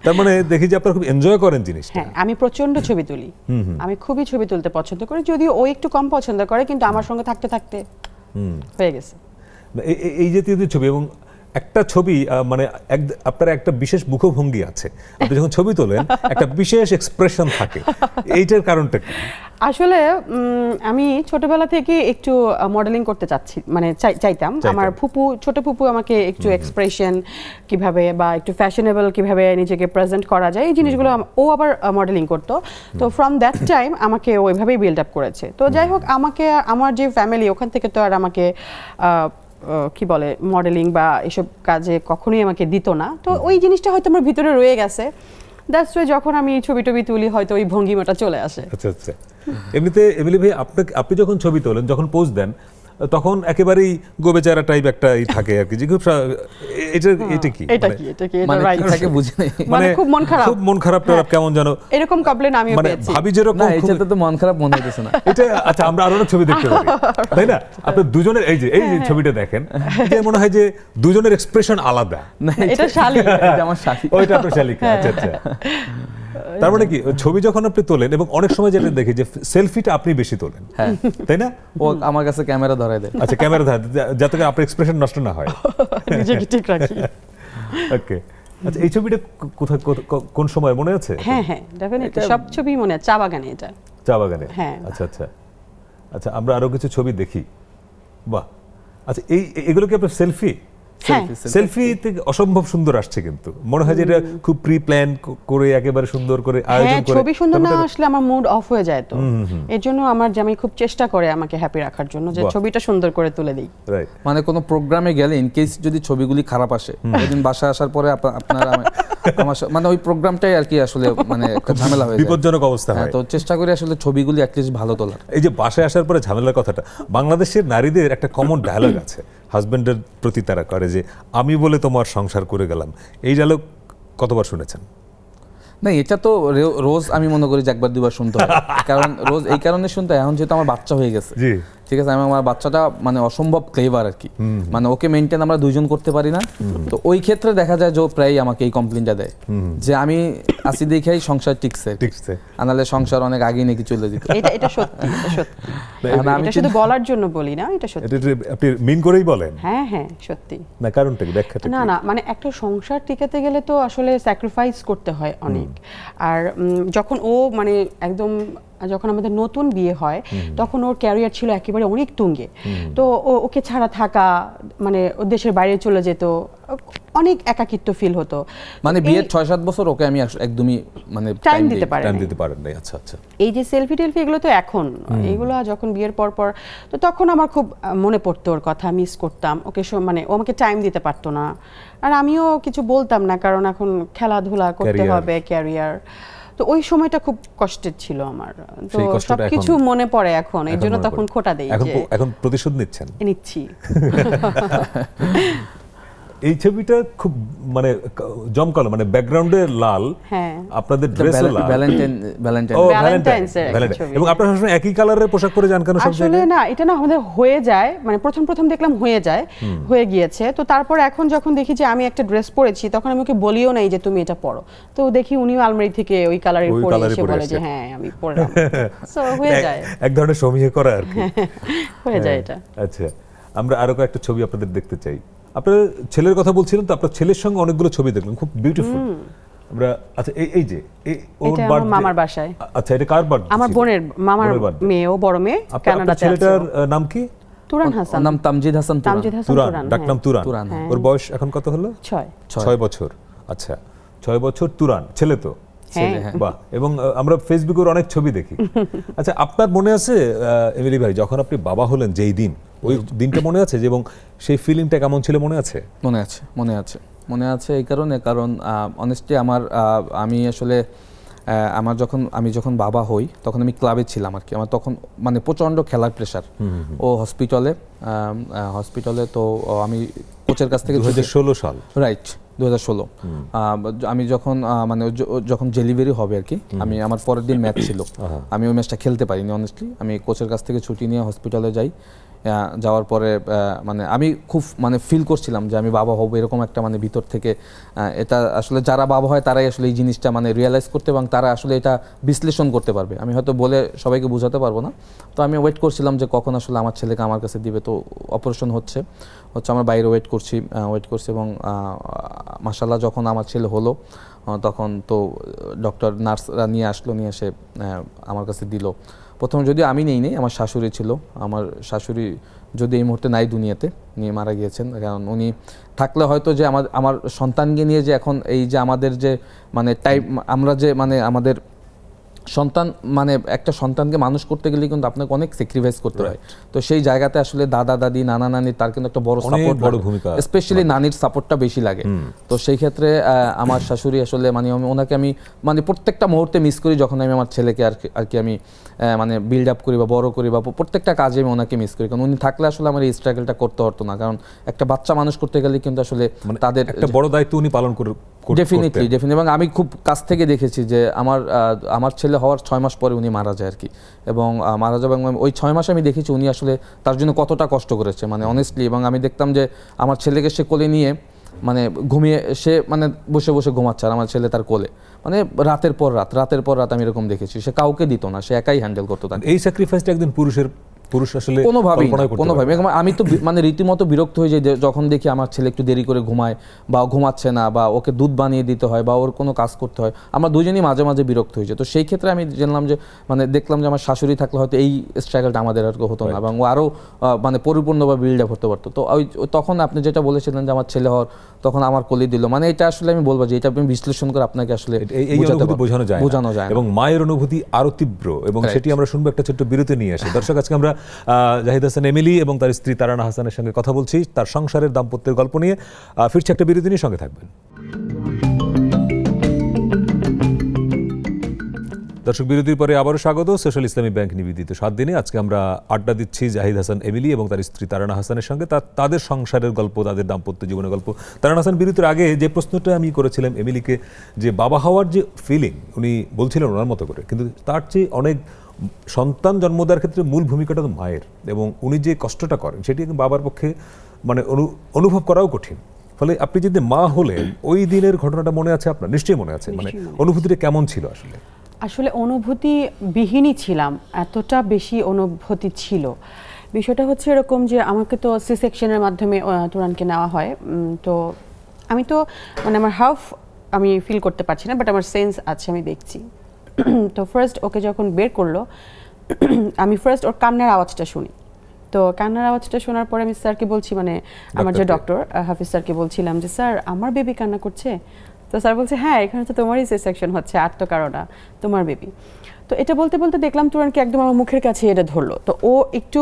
[SPEAKER 1] তার মানে দেখি যে আপনারা খুব এনজয় করেন জিনিসটা।
[SPEAKER 2] হ্যাঁ, আমি প্রচন্ড ছবি তুলি, আমি খুবই ছবি তুলতে পছন্দ করি, যদিও ও একটু কম পছন্দ করে, কিন্তু আমার সঙ্গে থাকতে থাকতে হয়ে গেছে।
[SPEAKER 1] এই জাতীয় ছবি এবং একটা ছবি মানে আপনার একটা বিশেষ মুখভঙ্গি আছে, আপনি যখন ছবি তোলেন একটা বিশেষ এক্সপ্রেশন থাকে, এইটার কারণটা কি?
[SPEAKER 2] আসলে আমি ছোটবেলা থেকে একটু মডেলিং করতে চাইতাম। আমার ছোট ফুপু আমাকে একটু এক্সপ্রেশন কিভাবে বা একটু ফ্যাশনেবল কিভাবে নিজেকে প্রেজেন্ট করা যায়, এই জিনিসগুলো ও আবার মডেলিং করতো। তো ফ্রম দ্যাট টাইম আমাকে ওইভাবেই বিল্ড আপ করেছে। তো যাই হোক, আমার যে ফ্যামিলি, ওখান থেকে তো আর আমাকে কি বলে মডেলিং বা এসব কাজে কখনোই আমাকে দিত না। তো ওই জিনিসটা হয়তো আমার ভিতরে রয়ে গেছে, দ্যাটস ওয়াই যখন আমি ছবি তুলি হয়তো ওই ভঙ্গিমাটা চলে আসে।
[SPEAKER 1] আচ্ছা। এমনিতে এমিলি ভাই, আপনি যখন ছবি তোলেন, যখন পোজ দেন, তখন একেবারেই গোবেচারা টাইপ একটা থাকে আর কি, যে খুব এটা কি
[SPEAKER 3] মানে থাকে বুঝি নাই,
[SPEAKER 2] মানে খুব মন খারাপ
[SPEAKER 1] কেমন জানো
[SPEAKER 2] এরকম কমপ্লেন আমিও পেয়েছি।
[SPEAKER 1] ভাবি যেরকম
[SPEAKER 3] না, এটা তো মন খারাপ মনে হইতেছে না
[SPEAKER 1] এটা। আচ্ছা, আমরা আরো ছবি দেখতে পারি, তাই না? আপনার দুজনের এই যে ছবিটা দেখেন, যে মনে হয় যে দুজনের এক্সপ্রেশন আলাদা।
[SPEAKER 3] না, এটা শালি, এটা আমার শালি,
[SPEAKER 1] ওইটা আপনার শালিকা। আচ্ছা। তার মানে কি, ছবি যখন আপনি তোলেন, এবং অনেক সময় যেটা দেখি যে সেলফিটা আপনি বেশি তোলেন, তাই না?
[SPEAKER 3] ও আমার কাছে ক্যামেরা ধরায় দেয়।
[SPEAKER 1] আচ্ছা, ক্যামেরা ধরায়, যাতে করে আপনার এক্সপ্রেশন নষ্ট না হয়,
[SPEAKER 2] নিজেকে ঠিক রাখি।
[SPEAKER 1] ওকে। আচ্ছা, এই ছবিটা কোথায়, কোন সময় মনে আছে?
[SPEAKER 2] হ্যাঁ, ডেফিনেটলি সব ছবি মনে আছে। চা বাগানে। হ্যাঁ।
[SPEAKER 1] আচ্ছা, আমরা আরো কিছু ছবি দেখি। বাহ। আচ্ছা, এগুলো কি আপনার সেলফি? সেলফি থেকে অসম্ভব সুন্দর আসছে, কিন্তু মনে হয় যে এটা খুব প্রি প্ল্যান করে একেবারে সুন্দর করে আয়োজন করে।
[SPEAKER 2] ছবি সুন্দর না আসলে আমার মুড অফ হয়ে যায়, তো এর জন্য আমার জামাই খুব চেষ্টা করে আমাকে হ্যাপি রাখার জন্য, যে ছবিটা সুন্দর করে তুলে দিই।
[SPEAKER 3] মানে কোনো প্রোগ্রামে গেলে ইন কেস যদি ছবিগুলি খারাপ আসে, ওইদিন বাসায় আসার পরে আপনার মানে ওই প্রোগ্রামটাই আর কি আসলে মানে একটা ঝামেলা হয়ে যায়,
[SPEAKER 1] বিপজ্জনক অবস্থা হয়।
[SPEAKER 3] তো চেষ্টা করি আসলে ছবিগুলি অ্যাটলিস্ট ভালো তোলার।
[SPEAKER 1] এই যে বাসায় আসার পরে ঝামেলার কথাটা, বাংলাদেশের নারীদের একটা কমন ডায়ালগ আছে, হাজবেন্ডের প্রতি তারা করে যে আমি বলে তোমার সংসার করে গেলাম। এই ডায়ালগ কতবার শুনেছেন?
[SPEAKER 3] না, এটা তো রোজ আমি মনে করি যে একবার দুবার শুনতে হয়, কারণ রোজ এই কারণে শুনতে হয়, এখন যেহেতু আমার বাচ্চা হয়ে গেছে, ঠিক আছে, আমার বাচ্চাটা মানে অসম্ভব ক্লেভার আর কি, মানে ওকে মেনটেন আমরা দুইজন করতে পারি না। তো ওই ক্ষেত্রে দেখা যায় যে প্রায় আমাকে এই কমপ্লেনটা দেয় যে আমি আসি দেখেই সংসার টিকছে, আনালে সংসার অনেক আগে নাকি চলে যেত।
[SPEAKER 2] এটা সত্যি, এটা শুধু বলার জন্য বলি না, এটা সত্যি।
[SPEAKER 1] আপনি মিন করেই বলেন?
[SPEAKER 2] হ্যাঁ, সত্যি।
[SPEAKER 1] না, কারণটা কি, ব্যাখ্যাটা কি?
[SPEAKER 2] না, মানে একটা সংসার টিকাতে গেলে তো আসলে স্যাক্রিফাইস করতে হয় অনেক। আর যখন ও মানে একদম যখন আমাদের নতুন বিয়ে হয়, তখন ওর ক্যারিয়ার ছিল একেবারে অনেক তুঙ্গে। তো ওকে ছাড়া থাকা মানে ও দেশের বাইরে চলে যেত, অনেক একাকিত্ব ফিল হতো।
[SPEAKER 3] মানে বিয়ের 6-7 বছর ওকে আমি একদমই মানে
[SPEAKER 2] টাইম দিতে
[SPEAKER 1] পারেন নাই। আচ্ছা।
[SPEAKER 2] এই যে সেলফি টেলফি এগুলো তো এখন, এগুলো যখন বিয়ের পর তো তখন আমার খুব মনে পড়তো ওর কথা, মিস করতাম ওকে, মানে ও আমাকে টাইম দিতে পারতো না, আর আমিও কিছু বলতাম না, কারণ এখন খেলাধুলা করতে হবে, ক্যারিয়ার। তো ওই সময়টা খুব কষ্টের ছিল আমার, তো সবকিছু মনে পড়ে এখন, এই জন্য তখন খোটা দেই।
[SPEAKER 1] এখন প্রতিশোধ নিচ্ছি। এই ছবিটা খুব মানে জমকালো, মানে ব্যাকগ্রাউন্ডে লাল, আপনাদের ড্রেসও লাল, ভ্যালেন্টাইন, এবং আপনারা সবসময় একই কালারের পোশাক পরে যান কেন?
[SPEAKER 2] আসলে না, এটা না আমাদের হয়ে যায়, মানে প্রথম দেখলাম হয়ে গিয়েছে। তো তারপর এখন যখন দেখি যে আমি একটা ড্রেস পরেছি, তখন আমি ওকে বলিও নাই যে তুমি এটা পরো, তো দেখি উনিও আলমারি থেকে ওই কালারের পরে এসে বলে যে হ্যাঁ আমি পরলাম। সো হয়ে যায়,
[SPEAKER 1] এক ধরনের সমীহ করা আর কি,
[SPEAKER 2] হয়ে যায় এটা।
[SPEAKER 1] আচ্ছা, আমরা আরো কয়েকটা ছবি আপনাদের দেখতে চাই। আপনার ছেলের কথা বলছিলেন, তো আপনার ছেলের সঙ্গে অনেকগুলো ছবি দেখলাম, খুব বিউটিফুল। আমরা আচ্ছা এই যে ওর
[SPEAKER 2] এটা আমার
[SPEAKER 1] birthday-
[SPEAKER 2] মামার বাসায়।
[SPEAKER 1] আচ্ছা এটা কার বার্থডে?
[SPEAKER 2] আমার বোনের মামার মেয়ে, ও বড় মেয়ে,
[SPEAKER 1] আপনার
[SPEAKER 2] কানাডাতে আছে।
[SPEAKER 1] ছেলেটার নাম কি?
[SPEAKER 2] তুরান হাসান।
[SPEAKER 3] ওর নাম তামজিদ হাসান তুরান।
[SPEAKER 2] তামজিদ হাসান
[SPEAKER 1] তুরান,
[SPEAKER 2] তুরান,
[SPEAKER 1] ডাকনাম
[SPEAKER 3] তুরান,
[SPEAKER 1] তুরান।
[SPEAKER 3] হ্যাঁ।
[SPEAKER 1] ওর বয়স এখন কত হলো?
[SPEAKER 2] 6।
[SPEAKER 1] 6 বছর। আচ্ছা 6 বছর, তুরান ছেলে তো?
[SPEAKER 2] হ্যাঁ।
[SPEAKER 1] বাহ। এবং আমরা ফেসবুকের অনেক ছবি দেখি। আচ্ছা আপনার মনে আছে এমিলি ভাই, যখন আপনি বাবা হলেন যেই দিন, ওই দিনটা মনে আছে যে, এবং সেই ফিলিংটা কেমন ছিল মনে আছে?
[SPEAKER 3] মনে আছে এই কারণে, কারণ অনেস্টলি আমি আসলে আমি যখন বাবা হই তখন আমি ক্লাবে ছিলাম আর কি। আমার তখন মানে প্রচণ্ড খেলার প্রেশার। ও হসপিটালে তো আমি কোচের কাছ থেকে
[SPEAKER 1] 2016 সাল,
[SPEAKER 3] রাইট 2016 আমি যখন মানে যখন ডেলিভারি হবে আর কি, আমার পরের দিন ম্যাচ ছিল, আমি ওই ম্যাচটা খেলতে পারিনি অনেস্টলি। আমি কোচের কাছ থেকে ছুটি নিয়ে হসপিটালে যাই। যাওয়ার পরে মানে আমি খুব মানে ফিল করছিলাম যে আমি বাবা হব, এরকম একটা মানে ভিতর থেকে। এটা আসলে যারা বাবা হয় তারাই আসলে এই জিনিসটা মানে রিয়েলাইজ করতে এবং তারা আসলে এটা বিশ্লেষণ করতে পারবে। আমি হয়তো বলে সবাইকে বোঝাতে পারবো না। তো আমি ওয়েট করছিলাম যে কখন আসলে আমার ছেলেকে আমার কাছে দিবে। তো অপারেশন হচ্ছে আমার বাইরে ওয়েট করছি এবং মাশাআল্লাহ যখন আমার ছেলে হলো তখন তো ডক্টর নার্সরা নিয়ে এসে আমার কাছে দিল। প্রথমে যদিও আমি নেই, আমার শাশুড়ি ছিল। আমার শাশুড়ি যদি এই মুহূর্তে নাই দুনিয়াতে, নিয়ে মারা গিয়েছেন। কারণ উনি থাকলে হয়তো যে আমার সন্তানকে নিয়ে যে এখন এই যে আমাদের যে মানে টাইপ, আমরা যে মানে আমাদের সন্তান মানে একটা সন্তানকে মানুষ করতে গেলে কিন্তু আপনাকে অনেক স্যাক্রিফাইস করতে হয়। তো সেই জায়গাতে আসলে দাদা দাদি নানা নানি তার কিন্তু একটা বড় সাপোর্ট,
[SPEAKER 1] বড় ভূমিকা,
[SPEAKER 3] স্পেশালি নানির সাপোর্টটা বেশি লাগে। তো সেই ক্ষেত্রে আমার শাশুড়ি আসলে মানে ওনাকে আমি মানে প্রত্যেকটা মুহূর্তে মিস করি যখন আমি আমার ছেলেকে আর কি আমি মানে বিল্ড আপ করি বা বড় করি বা প্রত্যেকটা কাজে আমি ওনাকে মিস করি। কারণ উনি থাকলে আসলে আমার এই স্ট্রাগলটা করতে হতো না। কারণ একটা বাচ্চা মানুষ করতে গেলে কিন্তু আসলে তাদের
[SPEAKER 1] একটা বড় দায়িত্ব উনি পালন করে।
[SPEAKER 3] ডেফিনেটলি এবং আমি খুব কাছ থেকে দেখেছি যে আমার ছেলে হওয়ার 6 মাস পরে উনি মারা যায় আর কি। এবং মারা যাবে ওই 6 মাসে আমি দেখেছি উনি আসলে তার জন্য কতটা কষ্ট করেছে মানে অনেস্টলি। এবং আমি দেখতাম যে আমার ছেলেকে সে কোলে নিয়ে মানে ঘুমিয়ে সে মানে বসে বসে ঘুমাচ্ছে আর আমার ছেলে তার কোলে, মানে রাতের পর রাত আমি এরকম দেখেছি। সে কাউকে দিত না, সে একাই হ্যান্ডেল করতো।
[SPEAKER 1] এই স্যাক্রিফাইসটা একজন পুরুষ আসলে
[SPEAKER 3] কোনোভাবেই। আমি তো মানে রীতিমতো বিরক্ত হয়ে যাই যখন দেখি আমার ছেলে একটু দেরি করে ঘুমায় বা ঘুমাচ্ছে না বা ওকে দুধ বানিয়ে দিতে হয় বা ওর কোনো কাজ করতে হয়। আমরা দুজনই মাঝে মাঝে বিরক্ত হয়ে যায়। তো সেই ক্ষেত্রে আমি জানলাম যে মানে দেখলাম যে আমার শাশুড়ি থাকলে হয়তো এই স্ট্রাগলটা আমাদের আর হতো না এবং ও আরও মানে পরিপূর্ণভাবে বিল্ড আপ হতে পারতো। তো তখন আপনি যেটা বলেছিলেন যে আমার ছেলে হওয়ার তখন আমার কোলে দিল, মানে এটা আসলে আমি বলবো যে এটা আপনি বিশ্লেষণ করে আপনাকে আসলে
[SPEAKER 1] বোঝানো যায় এবং মায়ের অনুভূতি আরো তীব্র। এবং সেটি আমরা শুনবো একটা ছোট্ট বিরতি নিয়ে আসি। দর্শক, আজকে আমরা জাহিদ হাসান এমিলি এবং তার স্ত্রী তারানা হাসানের সঙ্গে কথা বলছি তার সংসারের দাম্পত্যের গল্প নিয়ে। ফিরছি একটা বিরতি নিয়ে, সঙ্গে থাকবেন। দর্শক, বিরতির পরে আবারও স্বাগত সোশ্যাল ইসলামী ব্যাংক নিবেদিত 7 দিনে। আজকে আমরা আড্ডা দিচ্ছি জাহিদ হাসান এমিলি এবং তার স্ত্রী তারানা হাসানের সঙ্গে, তাদের সংসারের গল্প, তাদের দাম্পত্য জীবনের গল্প। তারানা হাসান, বিরতির আগে যে প্রশ্নটা আমি করেছিলাম এমিলিকে, যে বাবা হওয়ার যে ফিলিং উনি বলছিলেন ওনার মতো করে, কিন্তু তার চেয়ে অনেক সন্তান জন্ম দেওয়ার ক্ষেত্রে মূল ভূমিকাটা তো মায়ের, এবং উনি যে কষ্টটা করেন সেটি বাবার পক্ষে মানে অনুভব করাও কঠিন। ফলে আপনি যদি মা হলেন, ওই দিনের ঘটনাটা মনে আছে আপনার? নিশ্চয়ই মনে আছে। মানে অনুভূতিটা কেমন ছিল? আসলে
[SPEAKER 2] অনুভূতি বিহীনই ছিলাম, এতটা বেশি অনুভূতি ছিল। বিষয়টা হচ্ছে এরকম যে আমাকে তো সি সেকশনের মাধ্যমে তুরানকে নেওয়া হয়। তো আমি তো মানে আমার হাফ আমি ফিল করতে পারছি না, বাট আমার সেন্স আছে, আমি দেখছি। তো ফার্স্ট ওকে যখন বের করলো, আমি ফার্স্ট ওর কান্নার আওয়াজটা শুনি। তো কান্নার আওয়াজটা শোনার পরে আমি স্যারকে বলছি, মানে আমার যে ডক্টর হাফিজ স্যারকে বলছিলাম যে স্যার আমার বেবি কান্না করছে। তো স্যার বলছে হ্যাঁ, এখানে তো তোমারই সি সেকশন হচ্ছে, আর তো কারো না, তোমার বেবি। তো এটা বলতে বলতে দেখলাম তুরানকে একদম আমার মুখের কাছে এটা ধরলো। তো ও একটু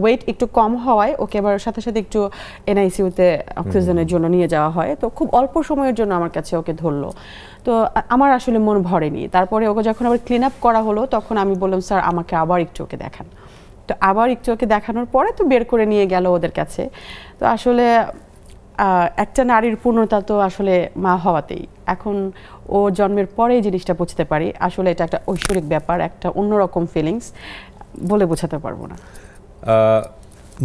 [SPEAKER 2] ওয়েট একটু কম হওয়ায় ওকে আবার সাথে সাথে একটু এনআইসিউতে অক্সিজেনের জন্য নিয়ে যাওয়া হয়। তো খুব অল্প সময়ের জন্য আমার কাছে ওকে ধরলো। তো আমার আসলে মন ভরেনি। তারপরে ওকে যখন আবার ক্লিন আপ করা হলো তখন আমি বললাম স্যার আমাকে আবার একটু ওকে দেখান। তো আবার একটু ওকে দেখানোর পরে তো বের করে নিয়ে গেল ওদের কাছে। তো আসলে একটা নারীর পূর্ণতা তো আসলে মা হওয়াতেই। এখন ও জন্মের পরে এই জিনিসটা বুঝতে পারি, আসলে এটা একটা ঐশ্বরিক ব্যাপার, একটা অন্যরকম ফিলিংস, বলে বোঝাতে পারবো না।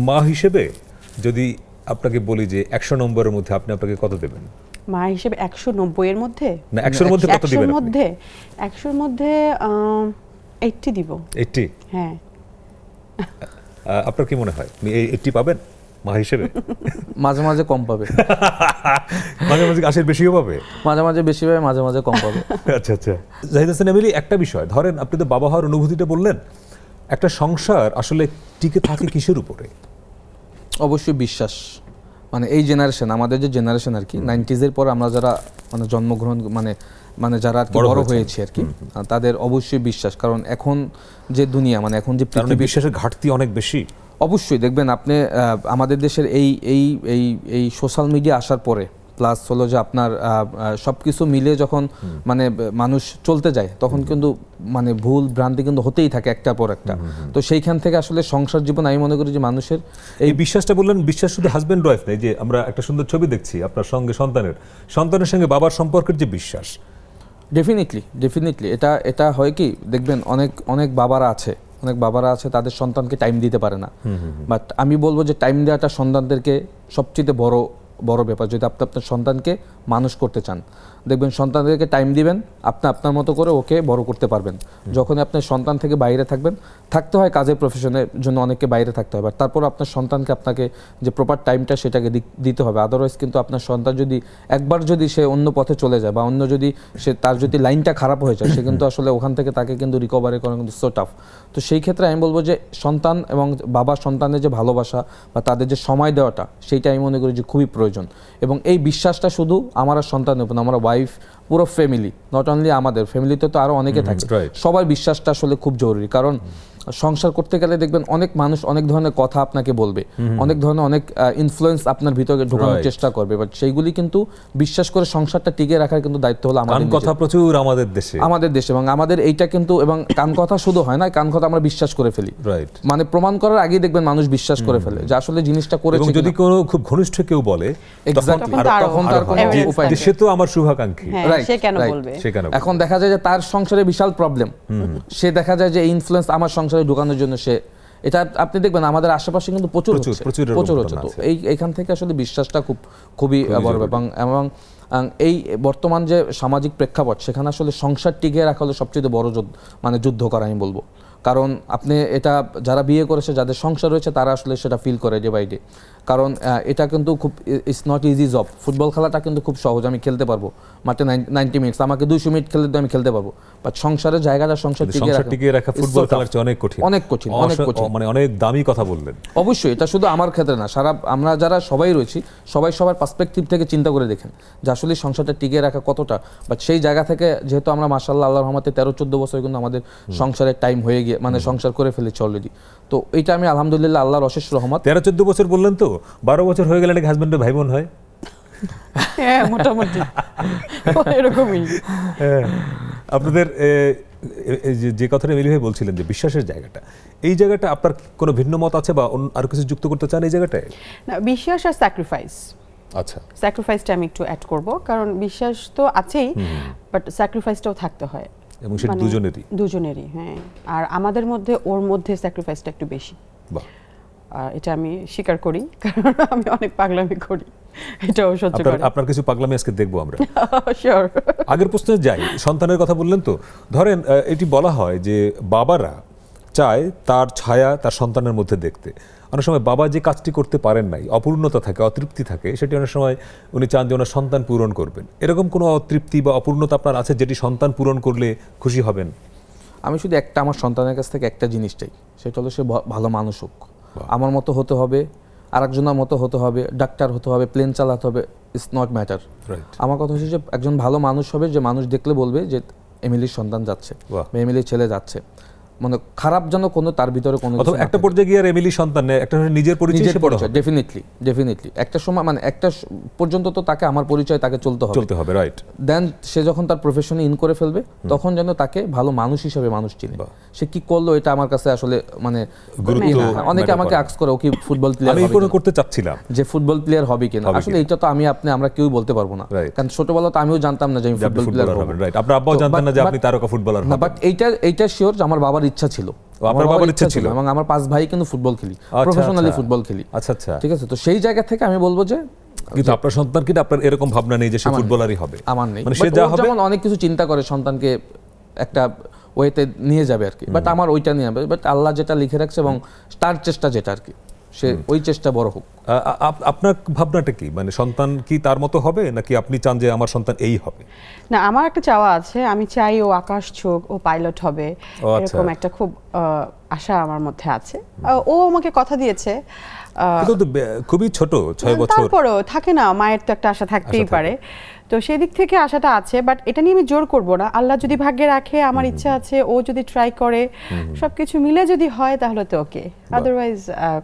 [SPEAKER 1] মা হিসেবে যদি আপনাকে বলি যে 100 নম্বরের মধ্যে আপনি আপনাকে কত দেবেন?
[SPEAKER 2] মা হিসেবে 190 এর মধ্যে?
[SPEAKER 1] না, 100 এর মধ্যে কত দিবেন?
[SPEAKER 2] 100 এর মধ্যে 80 দিব।
[SPEAKER 1] 80?
[SPEAKER 2] হ্যাঁ।
[SPEAKER 1] আপনার কি মনে হয় 80 পাবেন? মা হিসেবে?
[SPEAKER 3] মাঝে মাঝে কম পাবে,
[SPEAKER 1] মাঝে মাঝে আশের বেশিও পাবে,
[SPEAKER 3] মাঝে মাঝে বেশি পাবে, মাঝে মাঝে কম পাবে।
[SPEAKER 1] আচ্ছা আচ্ছা। জাহিদ হাসান এমিলি, একটা বিষয় ধরেন, আপনি তো বাবা হওয়ার অনুভূতিটা বললেন, একটা সংসার আসলে টিকে থাকে কিসের উপরে?
[SPEAKER 3] অবশ্যই বিশ্বাস। মানে এই জেনারেশন, আমাদের যে জেনারেশন আর কি, 90s পর আমরা যারা মানে জন্মগ্রহণ মানে যারা আর কি বড় হয়েছে আর কি, তাদের অবশ্যই বিশ্বাস। কারণ এখন যে দুনিয়া, মানে এখন যে পৃথিবী,
[SPEAKER 1] বিশ্বাসের ঘাটতি অনেক বেশি।
[SPEAKER 3] অবশ্যই দেখবেন আপনি আমাদের দেশের এই এই এই এই সোশ্যাল মিডিয়া আসার পরে, প্লাস হলো যে আপনার সব কিছু মিলে যখন মানে মানুষ চলতে যায়, তখন কিন্তু মানে ভুল ভ্রান্তি কিন্তু হতেই থাকে একটার পর একটা। তো সেইখান থেকে আসলে সংসার জীবন আমি মনে করি যে মানুষের
[SPEAKER 1] এই বিশ্বাসটা বললেন, বিশ্বাস শুধু হাজব্যান্ড ওয়াইফ নেই, যে আমরা একটা সুন্দর ছবি দেখছি আপনার সঙ্গে সন্তানের সঙ্গে বাবার সম্পর্কের যে বিশ্বাস,
[SPEAKER 3] ডেফিনেটলি এটা হয় কি, দেখবেন অনেক বাবারা আছে তাদের সন্তানকে টাইম দিতে পারে না। বাট আমি বলবো যে টাইম দেওয়াটা সন্তানদেরকে সবচেয়ে বড় ব্যাপার। যদি আপনি আপনার সন্তানকে মানুষ করতে চান, দেখবেন সন্তানদেরকে টাইম দিবেন, আপনি আপনার মতো করে ওকে বড় করতে পারবেন। যখন আপনার সন্তান থেকে বাইরে থাকতে হয় কাজের প্রফেশনের জন্য, অনেককে বাইরে থাকতে হয়, বাট তারপর আপনার সন্তানকে আপনাকে যে প্রপার টাইমটা সেটাকে দিতে হবে। আদারওয়াইজ কিন্তু আপনার সন্তান যদি একবার যদি সে অন্য পথে চলে যায়, বা অন্য যদি তার যদি লাইনটা খারাপ হয়ে যায়, সে কিন্তু আসলে ওখান থেকে তাকে কিন্তু রিকভারি করা কিন্তু সো টাফ। তো সেই ক্ষেত্রে আমি বলবো যে সন্তান এবং বাবা সন্তানের যে ভালোবাসা বা তাদের যে সময় দেওয়াটা, সেইটা আমি মনে করি যে খুবই প্রয়োজন। এবং এই বিশ্বাসটা শুধু আমার আর সন্তানের উপর, আমার ওয়াইফ, পুরো ফ্যামিলি, নট অনলি আমাদের ফ্যামিলিতে তো আরো অনেকে থাকে, সবার বিশ্বাসটা আসলে খুব জরুরি। কারণ সংসার করতে গেলে দেখবেন অনেক মানুষ অনেক ধরনের কথা আপনাকে বলবে, অনেক ধরনের অনেক ইনফ্লুয়েন্স আপনার ভিতরে ঢোকানোর চেষ্টা করবে, বাট সেইগুলি কিন্তু বিশ্বাস করে সংসারটা টিকে রাখার কিন্তু দায়িত্ব হলো আমাদের।
[SPEAKER 1] কথা প্রচুর আমাদের দেশে,
[SPEAKER 3] এবং আমাদের এইটা কিন্তু, এবং কান কথা শুধু হয় না, কান কথা আমরা বিশ্বাস করে ফেলি, মানে প্রমাণ করার আগেই দেখবেন মানুষ বিশ্বাস করে ফেলে যে আসলে জিনিসটা করেছে।
[SPEAKER 1] যদি কোনো খুব ঘনিষ্ঠ কেউ বলে,
[SPEAKER 3] তখন তার কোনো উপায় নেই,
[SPEAKER 1] সে তো আমার শুভাকাঙ্ক্ষী,
[SPEAKER 2] সে কেন বলবে?
[SPEAKER 3] এখন দেখা যায় যে তার সংসারে বিশাল প্রবলেম, সে দেখা যায় যে ইনফ্লুয়েন্স আমার সংসারে ঢোকানোর জন্য সে, এটা আপনি দেখবেন আমাদের আশেপাশে কিন্তু প্রচুর হচ্ছে। তো এইখান থেকে আসলে বিশ্বাসটা খুবই বড় ব্যাপার। এবং এই বর্তমান যে সামাজিক প্রেক্ষাপট, সেখানে আসলে সংসার টিকিয়ে রাখা হলো সবচেয়ে বড় যুদ্ধ করা আমি বলবো। কারণ আপনি এটা যারা বিয়ে করেছে, যাদের সংসার রয়েছে, তারা আসলে সেটা ফিল করে ডে বাই ডে। কারণ এটা কিন্তু খুব it's not easy job. Football খেলাটা কিন্তু খুব সহজ, আমি খেলতে পারবো মাত্র 90 মিনিটস, আমাকে 200 মিনিট খেলতে আমি খেলতে পারবো। বাট সংসারের জায়গাটা, সংসার টিকিয়ে রাখা
[SPEAKER 1] ফুটবল খেলার চেয়ে অনেক কঠিন, মানে অনেক দামি কথা বললেন।
[SPEAKER 3] অবশ্যই এটা শুধু আমার ক্ষেত্রে না, আমরা যারা সবাই রয়েছি, সবার পার্সপেক্টিভ থেকে চিন্তা করে দেখেন যে আসলে সংসারটা টিকিয়ে রাখা কতটা। বাট সেই জায়গা থেকে যেহেতু আমরা মাশাআল্লাহ আল্লাহর রহমতে 13-14 বছর কিন্তু আমাদের সংসারের টাইম হয়ে গিয়ে, মানে সংসার করে ফেলেছি অলরেডি। তো এটা আমি আলহামদুলিল্লাহ আল্লাহর অশেষ রহমত।
[SPEAKER 1] 13-14 বছর বললেন তো, 12 বছর হয়ে গেলে নাকি হাজবেন্ডের ভাই বোন হয়?
[SPEAKER 2] হ্যাঁ, মোটামুটি এরকমই।
[SPEAKER 1] আপনাদের যে কথাটা এমিলি ভাই বলছিলেন যে বিশ্বাসের জায়গাটা, এই জায়গাটা আপনার কোনো ভিন্ন মত আছে বা আর কিছু যুক্ত করতে চান এই জায়গাটায়?
[SPEAKER 2] না, বিশ্বাস আর স্যাক্রিফাইস।
[SPEAKER 1] আচ্ছা,
[SPEAKER 2] স্যাক্রিফাইসটা আমি একটু অ্যাড করব, কারণ বিশ্বাস তো আছেই, বাট স্যাক্রিফাইসটাও থাকতে হয়,
[SPEAKER 1] এবং সেটা দুজনেরই।
[SPEAKER 2] হ্যাঁ, আর আমাদের মধ্যে ওর মধ্যে স্যাক্রিফাইসটা একটু বেশি। বাহ, এটা আমি স্বীকার করি, কারণ আমি অনেক পাগলামি করি, এটাও সহ্য করি।
[SPEAKER 1] আপনার কিছু পাগলামি আজকে দেখবো আমরা।
[SPEAKER 2] শিওর।
[SPEAKER 1] আগের প্রশ্নে যাই, সন্তানের কথা বললেন তো, ধরেন এটি বলা হয় যে বাবারা চায় তার ছায়া তার সন্তানের মধ্যে দেখতে। অনেক সময় বাবা যে কাজটি করতে পারেন নাই, অপূর্ণতা থাকে, অতৃপ্তি থাকে, সেটি অনেক সময় উনি চান যে ওনার সন্তান পূরণ করবেন। এরকম কোনো অতৃপ্তি বা অপূর্ণতা আপনার আছে যেটি সন্তান পূরণ করলে খুশি হবেন?
[SPEAKER 3] আমি শুধু আমার সন্তানের কাছ থেকে একটা জিনিস চাই, সেটা হলো সে ভালো মানুষ হোক। আমার মতো হতে হবে, আরেকজনের মতো হতে হবে, ডাক্তার হতে হবে, প্লেন চালাতে হবে, ইটস নট ম্যাটার। আমার কথা হচ্ছে যে একজন ভালো মানুষ হবে, যে মানুষ দেখলে বলবে যে এমিলির সন্তান যাচ্ছে বা এমিলির ছেলে যাচ্ছে, মানে খারাপ যেন কোনো তার ভিতরে কোনো
[SPEAKER 1] একটা পর্যায়ে গিয়ে আর এমিলি সন্তান নেই, একটা নিজের পরিচয়।
[SPEAKER 3] ডেফিনেটলি একটা সময়, মানে একটা পর্যন্ত তো তাকে আমার পরিচয় তাকে চলতে হবে,
[SPEAKER 1] রাইট।
[SPEAKER 3] দেন সে যখন তার প্রফেশনে ইন করে ফেলবে, তখন যেন তাকে ভালো মানুষ হিসেবে মানুষ চিনে। সে কি করলো এটা আমার কাছে আসলে মানে অনেকে আমাকে আস্ক করে, ও কি ফুটবল প্লেয়ার হবে?
[SPEAKER 1] আমি করতে চাচ্ছিলাম যে
[SPEAKER 3] ফুটবল প্লেয়ার হবে কিনা। আসলে এটা তো আমরা কেউই বলতে পারবো না, কারণ ছোটবেলা তো আমিও জানতাম না যে আমি ফুটবল প্লেয়ার হব।
[SPEAKER 1] রাইট, আপনার আব্বাও জানতেন না যে আপনি তারকা ফুটবলার হবেন।
[SPEAKER 3] বাট এইটা শিওর যে আমার বাবার ইচ্ছা ছিল, এবং আমার 5 ভাই কিন্তু ফুটবল খেলি, প্রফেশনালি ফুটবল খেলি।
[SPEAKER 1] আচ্ছা আচ্ছা,
[SPEAKER 3] ঠিক আছে। তো সেই জায়গা থেকে আমি বলবো যে
[SPEAKER 1] কিন্তু আপনার সন্তান কিন্তু আপনার এরকম ভাবনা নেই যে সে ফুটবলারই হবে?
[SPEAKER 3] আমার নেই, মানে সে যা হবে, যেমন অনেক কিছু চিন্তা করে সন্তানকে একটা ওয়েতে নিয়ে যাবে আর কি, বাট আমার ওইটা নিয়ে যাবে। বাট আল্লাহ যেটা লিখে রাখছে এবং তার চেষ্টা যেটা আর কি, সে ওই চেষ্টা বড় হোক।
[SPEAKER 1] আপনার ভাবনাটা কি, মানে সন্তান কি তার মতো হবে নাকি আপনি চান যে আমার সন্তান এই হবে?
[SPEAKER 2] না, আমার একটা চাওয়া আছে, আমি চাই ও আকাশ ছোক, ও পাইলট হবে, এরকম একটা খুব আশা আমার মধ্যে আছে। ও আমাকে কথা দিয়েছে,
[SPEAKER 1] খুবই ছোট, 6 বছর,
[SPEAKER 2] তারপরেও থাকে না, মায়ের তো একটা আশা থাকতেই পারে। তো সেই দিক থেকে আশাটা আছে, বাট এটা নিয়ে আমি জোর করব না। আল্লাহ যদি ভাগ্যে রাখে, আমার ইচ্ছা আছে ও যদি ট্রাই করে, সবকিছু মিলে যদি হয় তাহলে তো ওকে, আদারওয়াইজ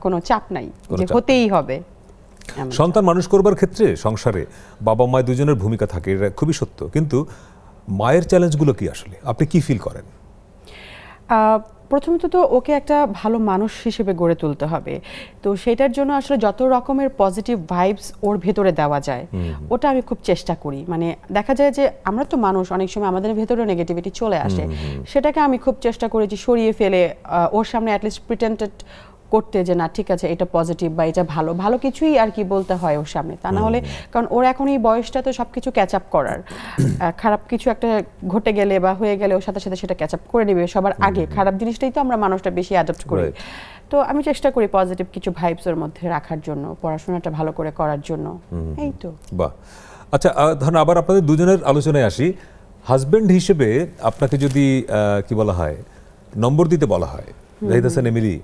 [SPEAKER 2] কোনো চাপ নাই যে হতেই হবে।
[SPEAKER 1] সন্তান মানুষ করবার ক্ষেত্রে সংসারে বাবা মা দুজনের ভূমিকা থাকে, এটা খুবই সত্য, কিন্তু মায়ের চ্যালেঞ্জগুলো কি আসলে আপনি কি ফিল করেন?
[SPEAKER 2] প্রথমত তো ওকে একটা ভালো মানুষ হিসেবে গড়ে তুলতে হবে। তো সেটার জন্য আসলে যত রকমের পজিটিভ ভাইবস ওর ভেতরে দেওয়া যায়, ওটা আমি খুব চেষ্টা করি। মানে দেখা যায় যে আমরা তো মানুষ, অনেক সময় আমাদের ভেতরে নেগেটিভিটি চলে আসে, সেটাকে আমি খুব চেষ্টা করি যে সরিয়ে ফেলে ওর সামনে অ্যাটলিস্ট প্রিটেন্ডেড করতে, যে না ঠিক আছে, এটা পজিটিভ বা এটা ভালো ভালো কিছুই আর কি বলতে হয় ওর সামনে। তা না হলে, কারণ ওর এখন এই বয়সটা তো সবকিছু ক্যাচ আপ করার, খারাপ কিছু একটা ঘটে গেলে বা হয়ে গেলে ওর সাথে সাথে সেটা ক্যাচ আপ করে নেবে সবার আগে। খারাপ জিনিসটাই তো আমরা মানুষটা বেশি অ্যাডপ্ট করি। তো আমি চেষ্টা করি পজিটিভ কিছু ভাইবস ওর মধ্যে রাখার জন্য, পড়াশোনাটা ভালো করে করার জন্য। এই তো। বাহ,
[SPEAKER 1] আচ্ছা, ধরুন আবার আপনাদের দুজনের আলোচনায় আসি। হাজবেন্ড হিসেবে আপনাকে যদি কি বলা হয়, নম্বর দিতে বলা হয়, জাহিদ হাসান এমিলি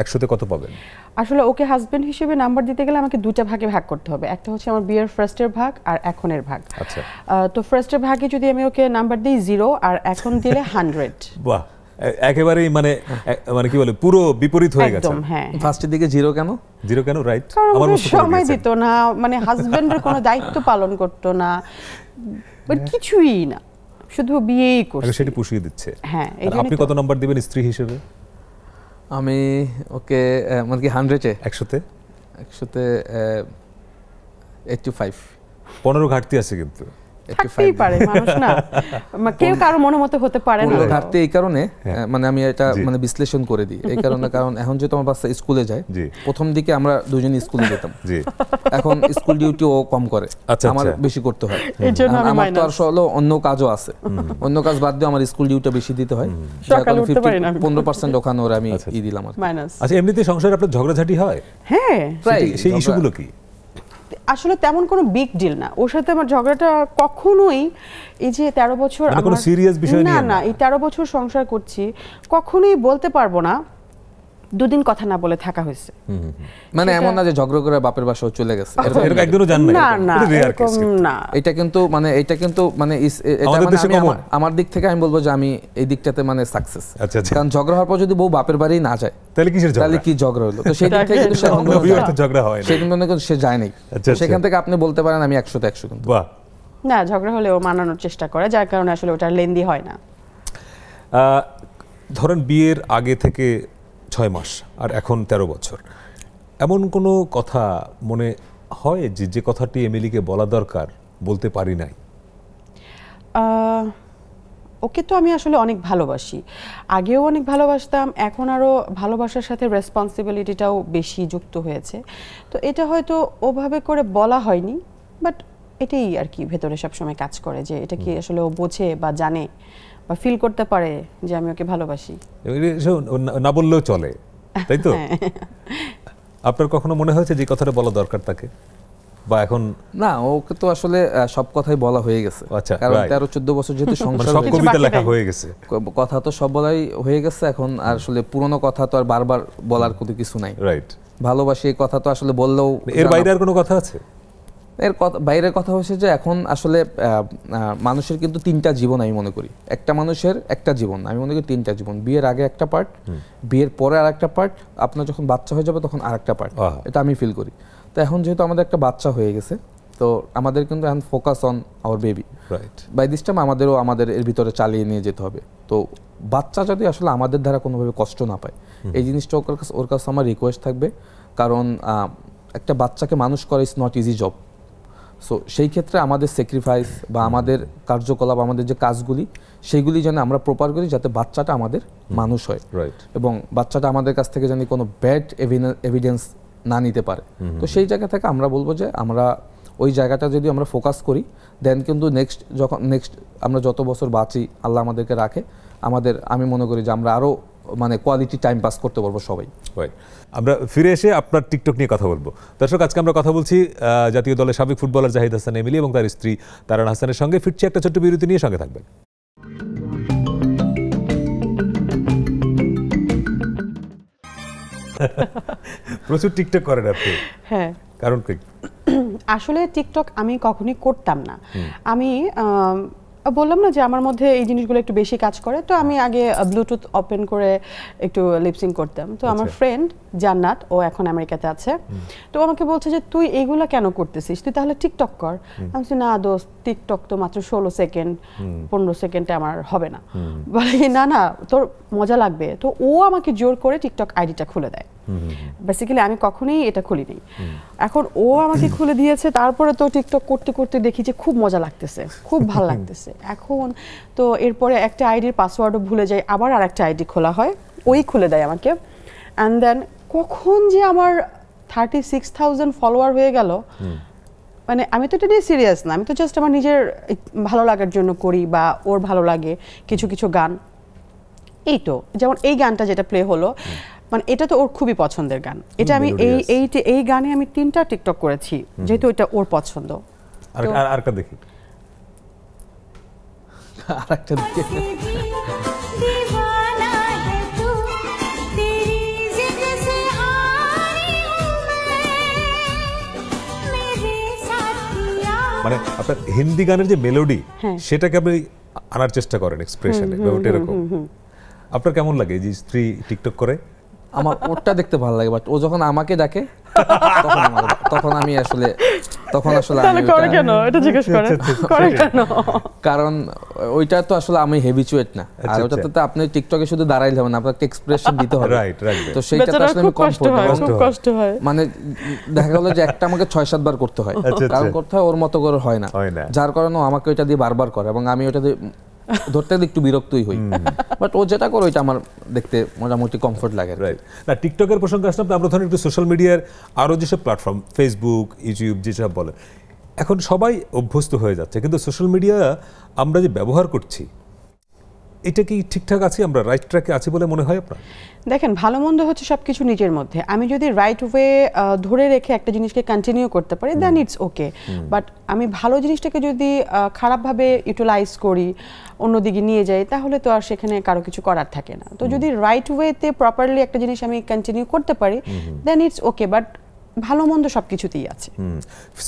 [SPEAKER 1] 100-তে কত পাবেন?
[SPEAKER 2] আসলে ওকে হাজবেন্ড হিসেবে নাম্বার দিতে গেলে আমাকে দুটো ভাগে ভাগ করতে হবে। একটা হচ্ছে আমার বিয়ের ফার্স্টের ভাগ আর এখনের ভাগ।
[SPEAKER 1] আচ্ছা,
[SPEAKER 2] তো ফার্স্টের ভাগে যদি আমি ওকে নাম্বার দিই 0 আর এখন দিলে 100।
[SPEAKER 1] বাহ, একেবারেই মানে মানে কি বলে, পুরো বিপরীত হয়ে গেছে।
[SPEAKER 2] একদম, হ্যাঁ।
[SPEAKER 3] ফার্স্টের দিকে 0 কেন?
[SPEAKER 1] 0 কেন? রাইট,
[SPEAKER 2] আমার সময় দিত না, মানে হাজবেন্ডের কোনো দায়িত্ব পালন করতো না, বাট কিছুই না, শুধু বিয়েই করছে,
[SPEAKER 1] সেটা পুষিয়ে দিচ্ছে।
[SPEAKER 2] হ্যাঁ।
[SPEAKER 1] আপনি কত নাম্বার দিবেন স্ত্রী হিসেবে?
[SPEAKER 3] আমি ওকে মানে কি 100-এ?
[SPEAKER 1] 100-তে
[SPEAKER 3] 85।
[SPEAKER 1] 15 ঘাটতি আছে কিন্তু।
[SPEAKER 2] থাকতেই পারে, মানুষ না, কেউ কারো মনে মতো হতে পারে না।
[SPEAKER 3] ঘাটতি এই কারণে, মানে আমি এটা মানে বিশ্লেষণ করে দিই এই কারণে, কারণ এখন যেহেতু আমার বাচ্চা স্কুলে যায়, প্রথম দিকে আমরা দুজনই স্কুলে যেতাম, এখন স্কুল ডিউটি ও কম করে, আমার বেশি করতে হয়। আমার তো আর হলো অন্য কাজও আছে, অন্য কাজ বাদ দিয়ে আমার স্কুল ডিউটি বেশি দিতে হয়, 15% ওখানে ওরা আমি দিলাম।
[SPEAKER 1] আচ্ছা, এমনিতে সংসারে আপনার ঝগড়াঝাটি হয়?
[SPEAKER 2] হ্যাঁ,
[SPEAKER 1] সেই ইস্যুগুলো কি?
[SPEAKER 2] আসলে তেমন কোনো বিগ ডিল না ওর সাথে আমার ঝগড়াটা কখনোই। এই যে 13 বছর
[SPEAKER 1] কোনো সিরিয়াস বিষয় নিয়ে
[SPEAKER 2] না, এই 13 বছর সংসার করছি, কখনোই বলতে পারবো না দুদিন কথা না বলে থাকা হয়েছে।
[SPEAKER 3] মানে এমন না যে ঝগড়া করে বাপের বাসায় চলে গেছে,
[SPEAKER 1] এরকম একদিনও জান
[SPEAKER 2] না, না, এরকম না।
[SPEAKER 3] এটা কিন্তু মানে আমার দিক থেকে আমি বলবো যে আমি এই দিকটাতে মানে সাকসেস। কারণ ঝগড়া হওয়ার পর যদি বউ বাপের বাড়ি না যায় তাহলে কি ঝগড়া হলো? তো সেই দিক থেকে
[SPEAKER 1] ঝগড়া হয় না,
[SPEAKER 3] সেদিন মনে করেন সে যায় নাই, সেখান থেকে আপনি বলতে পারেন আমি 100-তে 100। কিন্তু
[SPEAKER 2] না, ঝগড়া হলেও মানানোর চেষ্টা করে, যার কারণে আসলে ওটা লেন্দি হয় না।
[SPEAKER 1] ধরেন বিয়ের আগে থেকে 6 মাস আর এখন 13 বছর, এমন কোনো কথা মনে হয় যে কথাটি এমিলিকে বলা দরকার বলতে পারি নাই?
[SPEAKER 2] ওকে তো আমি আসলে অনেক ভালোবাসি, আগেও অনেক ভালোবাসতাম, এখন আরও ভালোবাসার সাথে রেসপন্সিবিলিটিটাও বেশি যুক্ত হয়েছে। তো এটা হয়তো ওভাবে করে বলা হয়নি, বাট এটাই আর কি ভেতরে সবসময় কাজ করে, যে এটা কি আসলে ও বোঝে বা জানে বা ফিল করতে পারে যে আমি ওকে ভালোবাসি।
[SPEAKER 1] না বললেও চলে, তাই তো? আপনার কখনো মনে হয়েছে যে কথাটা বলা দরকার তাকে, বা এখন?
[SPEAKER 3] না, ওকে তো আসলে সব কথাই বলা হয়ে গেছে, কারণ 13-14 বছর যেহেতু সংসার,
[SPEAKER 1] সব কবিতা লেখা হয়ে গেছে,
[SPEAKER 3] কথা তো সব বলাই হয়ে গেছে। এখন আর আসলে পুরনো কথা তো আর বারবার বলার কোনো কিছু নাই।
[SPEAKER 1] রাইট,
[SPEAKER 3] ভালোবাসি এই কথা তো আসলে বললেও,
[SPEAKER 1] এর বাইরে আর কোনো কথা আছে?
[SPEAKER 3] এর বাইরের কথা হচ্ছে যে এখন আসলে মানুষের কিন্তু 3টা জীবন আমি মনে করি, একটা মানুষের একটা জীবন, আমি মনে করি 3টা জীবন। বিয়ের আগে একটা পার্ট, বিয়ের পরে আর একটা পার্ট, আপনার যখন বাচ্চা হয়ে যাবে তখন আর একটা পার্ট, এটা আমি ফিল করি। তো এখন যেহেতু আমাদের একটা বাচ্চা হয়ে গেছে, তো আমাদের কিন্তু এখন focus on our baby.
[SPEAKER 1] Right,
[SPEAKER 3] by this time আমাদের এর ভিতরে চালিয়ে নিয়ে যেতে হবে। তো বাচ্চা যদি আসলে আমাদের দ্বারা কোনোভাবে কষ্ট না পায়, এই জিনিসটা ওর কাছে আমার রিকোয়েস্ট থাকবে, কারণ একটা বাচ্চাকে মানুষ করা is not easy job. So সেই ক্ষেত্রে আমাদের স্যাক্রিফাইস বা আমাদের কার্যকলাপ, আমাদের যে কাজগুলি, সেইগুলি যেন আমরা প্রপার করি, যাতে বাচ্চাটা আমাদের মানুষ হয়, এবং বাচ্চাটা আমাদের কাছ থেকে যেন কোনো ব্যাড এভিডেন্স না নিতে পারে। তো সেই জায়গা থেকে আমরা বলবো যে আমরা ওই জায়গাটা যদি আমরা ফোকাস করি, দেন কিন্তু নেক্সট আমরা যত বছর বাঁচি, আল্লাহ আমাদেরকে রাখে, আমি মনে করি যে আমরা আরও মানে কোয়ালিটি টাইম পাস করতে পারবো সবাই।
[SPEAKER 1] আমরা ফিরে এসে আপনার টিকটক নিয়ে কথা বলবো। দর্শক, আজকে আমরা কথা বলছি জাতীয় দলের সাবেক ফুটবলার জাহিদ হাসান এমিলি এবং তার স্ত্রী তারান হাসানের সঙ্গে। ফিরছি একটা ছোট্ট বিরতি নিয়ে, সঙ্গে থাকবেন। প্রচুর টিকটক করেন আপনি?
[SPEAKER 2] হ্যাঁ।
[SPEAKER 1] কারণ কি?
[SPEAKER 2] আসলে টিকটক আমি কখনোই করতাম না। আমি বললাম না যে আমার মধ্যে এই জিনিসগুলো একটু বেশি কাজ করে, তো আমি আগে ব্লুটুথ ওপেন করে একটু লিপসিং করতাম। তো আমার ফ্রেন্ড জান্নাত, ও এখন আমেরিকাতে আছে, তো আমাকে বলছে যে তুই এইগুলা কেন করতেছিস, তুই তাহলে টিকটক কর। আমি বলছি না দোস্ত, টিকটক তো মাত্র 16 সেকেন্ড 15 সেকেন্ডে আমার হবে না। বলে না না তোর মজা লাগবে। তো ও আমাকে জোর করে টিকটক আইডিটা খুলে দেয়। বেসিক্যালি আমি কখনোই এটা খুলিনি। এখন ও আমাকে খুলে দিয়েছে, তারপরে তো টিকটক করতে করতে দেখি যে খুব মজা লাগতেছে, খুব ভালো লাগতেছে। এখন তো এরপরে একটা আইডির পাসওয়ার্ডও ভুলে যাই, আবার আরেকটা আইডি খোলা হয়, ওই খুলে দেয় আমাকে। অ্যান্ড দেন কখন যে আমার 36,000 ফলোয়ার হয়ে গেল, মানে আমি তো এটা নিয়ে সিরিয়াস না, আমি তো জাস্ট আমার নিজের ভালো লাগার জন্য করি, বা ওর ভালো লাগে কিছু কিছু গান। এই তো যেমন এই গানটা যেটা প্লে হলো, মানে এটা তো ওর খুবই পছন্দের গান। এটা আমি এই গানে আমি 3টা টিকটক করেছি, যেহেতু এটা ওর পছন্দ।
[SPEAKER 1] আরেকটা দেখি,
[SPEAKER 3] আরেকটা দেখি।
[SPEAKER 1] মানে আপনার হিন্দি গানের যে মেলোডি, সেটাকে আপনি আনার চেষ্টা করেন এক্সপ্রেশনে, ব্যাপারটা এরকম। আপনার কেমন লাগে যে স্ত্রী টিকটক করে?
[SPEAKER 3] আমার ওটা দেখতে ভালো লাগে, বাট ও যখন আমাকে ডাকে তখন আমি আসলে কারণ ওইটা তো আসলে আমি হেবিচুয়েট না, আর ওটাতে তো আপনি টিকটকে শুধু দাঁড়াইলে হবে না, আপনাকে এক্সপ্রেশন দিতে হবে। তো সেইটাতে আসলে আমি কষ্ট হয়, মানে দেখা গেল যে একটা আমাকে 6-7 বার করতে হয়, কারণ করতে হয় ওর মতো করে হয় না, যার কারণে আমাকে ওইটা দিয়ে বারবার করে এবং আমি ওটা দিয়ে ধরতে একটু বিরক্তই হই। বাট ও যেটা করে ওইটা আমার দেখতে মোটামুটি কমফোর্ট লাগে।
[SPEAKER 1] রাইট। না, টিকটকের প্রসঙ্গে আসলে আমরা ধরেন একটু সোশ্যাল মিডিয়ার আরও যেসব প্ল্যাটফর্ম, ফেসবুক, ইউটিউব যেসব বলে, এখন সবাই অভ্যস্ত হয়ে যাচ্ছে, কিন্তু সোশ্যাল মিডিয়া আমরা যে ব্যবহার করছি, এটা কি ঠিকঠাক আছে, আমরা রাইট ট্র্যাকে আছি বলে মনে হয় আপনার?
[SPEAKER 2] দেখেন, ভালো মন্দ হচ্ছে সবকিছু নিজের মধ্যে। আমি যদি রাইট ওয়ে ধরে রেখে একটা জিনিসকে কন্টিনিউ করতে পারি, দেন ইটস ওকে। বাট আমি ভালো জিনিসটাকে যদি খারাপভাবে ইউটিলাইজ করি, অন্যদিকে নিয়ে যাই, তাহলে তো আর সেখানে কারো কিছু করার থাকে না। তো যদি রাইট ওয়েতে প্রপারলি একটা জিনিস আমি কন্টিনিউ করতে পারি, দেন ইটস ওকে। বাট ভালো মন্দ সবকিছুতেই আছে।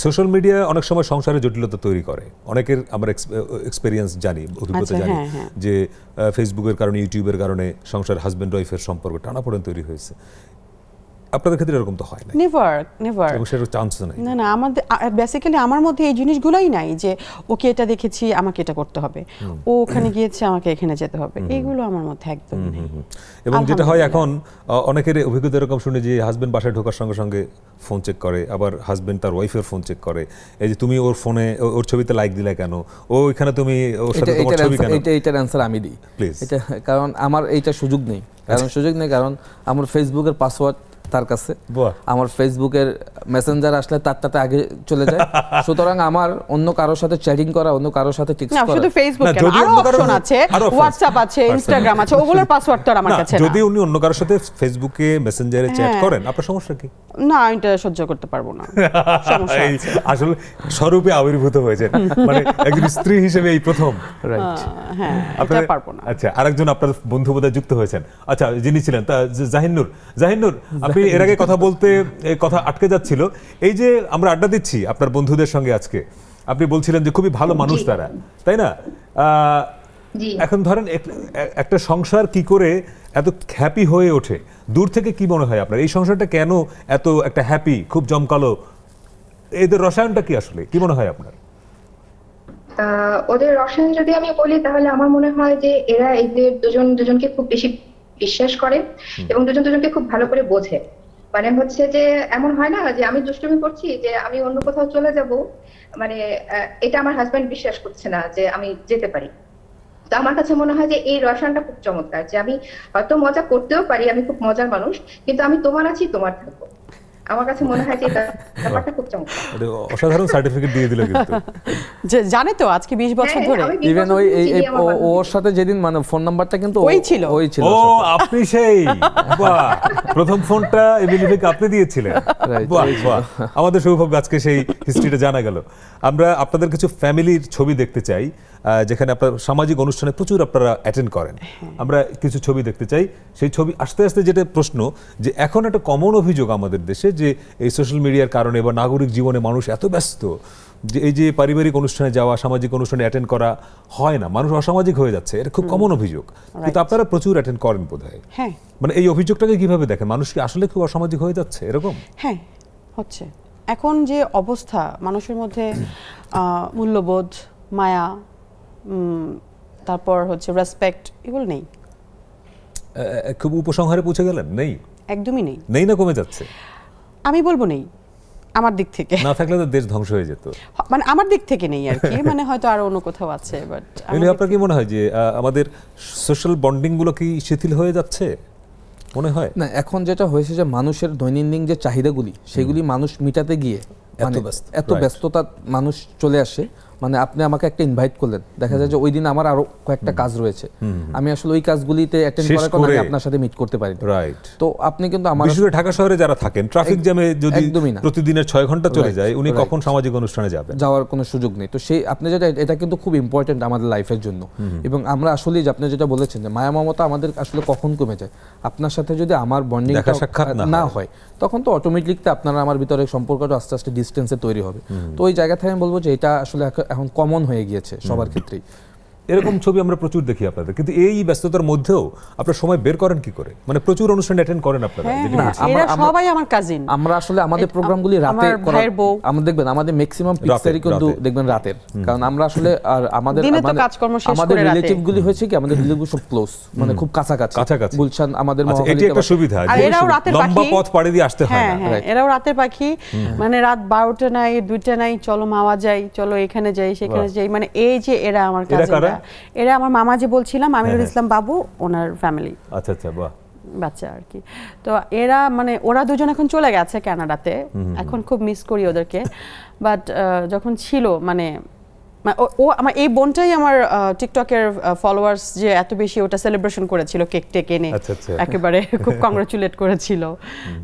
[SPEAKER 1] সোশ্যাল মিডিয়া অনেক সময় সংসারে জটিলতা তৈরি করে। অনেকের আমরা এক্সপেরিয়েন্স জানি, অভিজ্ঞতা জানি যে ফেসবুকের কারণে, ইউটিউবের কারণে সংসার হাজব্যান্ড ওয়াইফের সম্পর্ক টানাপোড়েন তৈরি হয়েছে। আপনাদের ক্ষেত্রে এরকম তো হয় না?
[SPEAKER 2] নেভার।
[SPEAKER 1] এবং সেটার চান্স নাই।
[SPEAKER 2] না, আমাদের বেসিক্যালি আমার মধ্যে এই জিনিসগুলোই নাই যে ওকে এটা দেখেছি আমাকে এটা করতে হবে, ও ওখানে গিয়েছে আমাকে এখানে যেতে হবে, এইগুলো আমার মধ্যে একদম নেই।
[SPEAKER 1] এবং যেটা হয় এখন, অনেকের অভিজ্ঞতা এরকম শুনে যে হাজব্যান্ড বাসায় ঢোকার সঙ্গে সঙ্গে ফোন চেক করে, আবার হাজব্যান্ড তার ওয়াইফের ফোন চেক করে, এই যে তুমি ওর ফোনে ওর ছবিতে লাইক দিলে কেন, ও ওইখানে তুমি ওর সাথে তোমার ছবি কেন?
[SPEAKER 3] এইটার অ্যানসার আমি দিই
[SPEAKER 1] প্লিজ।
[SPEAKER 3] এটা কারণ আমার এইটা সুযোগ নেই, কারণ আমার ফেসবুকের পাসওয়ার্ড তার কাছে, আমার ফেসবুকের মেসেঞ্জার আসলে তারটাতে আগে চলে যায়। সুতরাং আমার অন্য কারোর সাথে চ্যাটিং করা, অন্য কারোর সাথে টেক্সট করা,
[SPEAKER 2] শুধু ফেসবুক কেন, আরো অপশন আছে, হোয়াটসঅ্যাপ আছে, ইনস্টাগ্রাম আছে, ওগুলোর পাসওয়ার্ড তো আমার কাছে না।
[SPEAKER 1] যদি উনি অন্য কারোর সাথে ফেসবুকে মেসেঞ্জারে চ্যাট করেন, আপনার সমস্যা কি?
[SPEAKER 2] না, এটা সহ্য করতে পারবো না, সমস্যা আছে।
[SPEAKER 1] আসলে স্বরূপে আবির্ভূত হয়েছে, মানে একজন স্ত্রী হিসেবে এই প্রথম।
[SPEAKER 3] রাইট।
[SPEAKER 2] হ্যাঁ, এটা পারবো না।
[SPEAKER 1] আচ্ছা, আরেকজন আপনার বন্ধু বোধহয় যুক্ত হয়েছেন। আচ্ছা, যিনি ছিলেন জাহিনুর, আপনি এর আগে কথা বলতে কথা আটকে যাচ্ছিল। এই যে আমরা আড্ডা দিচ্ছি আপনার বন্ধুদের সঙ্গে আজকে, আপনি বলছিলেন যে খুবই ভালো মানুষ তারা, তাই না? এখন ধরেন একটা সংসার কি করে এত হ্যাপি হয়ে ওঠে, দূর থেকে কি মনে হয় আপনার? এই সংসারটা কেন এত একটা হ্যাপি, খুব জমকালো, এদের রসায়নটা কি আসলে, কি মনে হয় আপনার?
[SPEAKER 4] ওদের রসায়ন যদি আমি বলি, তাহলে আমার মনে হয় যে এরা এদের দুজন দুজনকে খুব বেশি বিশ্বাস করে এবং দুজন দুজনকে খুব ভালো করে বোঝে। মানে হচ্ছে যে এমন হয় না যে আমি দুষ্টুমি করছি, যে আমি অন্য কোথাও চলে যাব, মানে এটা আমার হাজবেন্ড বিশ্বাস করছে না যে আমি যেতে পারি। তো আমার কাছে মনে হয় যে এই রসায়নটা খুব চমৎকার, যে আমি হয়তো মজা করতেও পারি, আমি খুব মজার মানুষ, কিন্তু আমি তোমার আছি, তোমার থাকবো। আমার কাছে মনে হয় যে ব্যাপারটা খুব চমৎকার।
[SPEAKER 1] এটা অসাধারণ সার্টিফিকেট দিয়ে দিল কিন্তু।
[SPEAKER 2] যে জানে তো আজকে 20 বছর ধরে
[SPEAKER 4] আমি 20
[SPEAKER 3] ইভেন
[SPEAKER 4] বছর
[SPEAKER 3] ওই
[SPEAKER 4] ধরে চিনি আমার বান্ধবী।
[SPEAKER 3] ওর সাথে যেদিন মানে ফোন নাম্বারটা কিন্তু
[SPEAKER 2] ওই ছিল।
[SPEAKER 3] ওই ছিল
[SPEAKER 1] ও
[SPEAKER 3] ওর সাথে।
[SPEAKER 1] আপনি সেই, বাহ, প্রথম ফোনটা এমিলিকে আপনি দিয়েছিলেন।
[SPEAKER 3] Right,
[SPEAKER 1] বাহ,
[SPEAKER 3] ওই ছিল।
[SPEAKER 1] বাহ। আমাদের সৌভাগ্য আজকে সেই হিস্ট্রিটা জানা গেল। আমরা আপনাদের কিছু ফ্যামিলির ছবি দেখতে চাই, যেখানে আপনার সামাজিক অনুষ্ঠানে প্রচুর আপনারা অ্যাটেন্ড করেন। আমরা কিছু ছবি দেখতে চাই। সেই ছবি আস্তে আস্তে যেটা প্রশ্ন, যে এখন একটা কমন অভিযোগ আমাদের দেশে যে এই সোশ্যাল মিডিয়ার কারণে বা নাগরিক জীবনে মানুষ এত ব্যস্ত যে এই যে পারিবারিক অনুষ্ঠানে যাওয়া, সামাজিক অনুষ্ঠানে অ্যাটেন্ড করা হয় না, মানুষ অসামাজিক হয়ে যাচ্ছে। এটা খুব কমন অভিযোগ, কিন্তু আপনারা প্রচুর অ্যাটেন্ড করেন বোধহয়।
[SPEAKER 2] হ্যাঁ
[SPEAKER 1] মানে এই অভিযোগটাকে কিভাবে দেখেন? মানুষ কি আসলে খুব অসামাজিক হয়ে যাচ্ছে এরকম?
[SPEAKER 2] হ্যাঁ হচ্ছে। এখন যে অবস্থা মানুষের মধ্যে, মূল্যবোধ, মায়া, তারপর হচ্ছে রেসপেক্ট, এগুলো নেই,
[SPEAKER 1] খুব উপসংহারে পৌঁছে গেলেন? নেই,
[SPEAKER 2] একদমই নেই।
[SPEAKER 1] নেই না কমে যাচ্ছে?
[SPEAKER 2] আমি বলবো নেই, আমার দিক থেকে।
[SPEAKER 1] না থাকলে তো দেশ ধ্বংস হয়ে যেত।
[SPEAKER 2] মানে আমার দিক থেকে নেই আর কি, মানে হয়তো আরো অন্য কোথাও আছে, বাট
[SPEAKER 1] আপনার কি মনে হয় যে আমাদের সোশ্যাল বন্ডিং গুলো কি শিথিল হয়ে যাচ্ছে মনে হয়?
[SPEAKER 3] না, এখন যেটা হয়েছে যে মানুষের দৈনন্দিন যে চাহিদাগুলি সেগুলি মানুষ মিটাতে গিয়ে মানে এত ব্যস্ততা মানুষ চলে আসে। মানে আপনি আমাকে একটা ইনভাইট করলেন, দেখা যায় যে ওই দিন আমার আরো কয়েকটা কাজ রয়েছে, আমি আসলে ওই কাজগুলিতে অ্যাটেন্ড করার কারণে আমি আপনার সাথে মিট করতে পারি।
[SPEAKER 1] রাইট।
[SPEAKER 3] তো আপনি কিন্তু আমার
[SPEAKER 1] বিশেষ করে ঢাকা শহরে যারা থাকেন, ট্রাফিক জ্যামে যদি
[SPEAKER 3] একদমই না।
[SPEAKER 1] প্রতিদিনের 6 ঘন্টা চলে যায়, উনি
[SPEAKER 3] Right.
[SPEAKER 1] কখন সামাজিক অনুষ্ঠানে যাবেন?
[SPEAKER 3] যাওয়ার কোনো সুযোগ নেই। তো সেই আপনি যেটা, এটা কিন্তু খুব ইম্পর্টেন্ট আমাদের লাইফের জন্য। এবং আমরা আসলে যে আপনি যেটা বলেছেন যে মায়া মমতা আমাদের আসলে কখন কমে যায়, আপনার সাথে যদি আমার বন্ডিং
[SPEAKER 1] দেখা সাক্ষাৎ
[SPEAKER 3] না হয় তখন তো অটোমেটিকলি আপনার আমার ভিতরে সম্পর্কটা আস্তে আস্তে ডিস্টেন্সে তৈরি হবে। তো ওই জায়গা থেকে আমি বলবো যে এটা আসলে এখন কমন হয়ে গিয়েছে সবার ক্ষেত্রেই।
[SPEAKER 1] এরকম ছবি আমরা প্রচুর দেখি আপনাদের, কিন্তু এই ব্যস্ততার মধ্যেও আপনারা সময় বের করেন কি করে? মানে প্রচুর অনুষ্ঠান অ্যাটেন্ড করেন আপনারা?
[SPEAKER 2] হ্যাঁ,
[SPEAKER 1] যেটা
[SPEAKER 2] হ্যাঁ,
[SPEAKER 1] বলছি।
[SPEAKER 2] এরা সবাই আমার কাজিন।
[SPEAKER 3] আমরা আসলে আমাদের প্রোগ্রামগুলি রাতে
[SPEAKER 2] আমার ভাইয়ের বউ।
[SPEAKER 3] আমরা দেখবেন আমাদের ম্যাক্সিমাম পিকচারই কিন্তু দেখবেন রাতের, কারণ আমরা আসলে আর আমাদের
[SPEAKER 2] দিনে তো কাজকর্ম শেষ
[SPEAKER 3] আমাদের
[SPEAKER 2] করে রাতে।
[SPEAKER 3] রিলেটিভ গুলি হয়েছে কি, আমাদের রিলেটিভ সব ক্লোজ, মানে খুব কাছাকাছি। গুলশান আমাদের
[SPEAKER 1] আচ্ছা, এটি
[SPEAKER 3] মহাখালীতে
[SPEAKER 1] একটা সুবিধা
[SPEAKER 2] আর
[SPEAKER 1] যে
[SPEAKER 2] এরাও রাতের
[SPEAKER 1] লম্বা
[SPEAKER 2] পাখি।
[SPEAKER 1] পথ পাড়ি দিয়ে আসতে হয়
[SPEAKER 2] হ্যাঁ
[SPEAKER 1] না।
[SPEAKER 2] হ্যাঁ, এরাও রাতের পাখি। মানে রাত 12টা নাই, 2টা নাই, চলো মাওয়া যাই, চলো এখানে যাই, সেখানে যাই। মানে এই যে এরা আমার কাজিনরা, এরা আমার মামা যে বলছিলাম আমিনুল ইসলাম বাবু, ওনার ফ্যামিলি।
[SPEAKER 1] আচ্ছা আচ্ছা, বাহ।
[SPEAKER 2] বাচ্চা আর কি। তো এরা মানে ওরা দুজন এখন চলে গেছে কানাডাতে, এখন খুব মিস করি ওদেরকে। বাট যখন ছিল মানে ও আমার এই বোনটাই আমার টিকটকের ফলোয়ার্স যে এত বেশি, ওটা সেলিব্রেশন করেছিল কেক টেক এনে, একেবারে খুব কংগ্রাচুলেট করেছিল।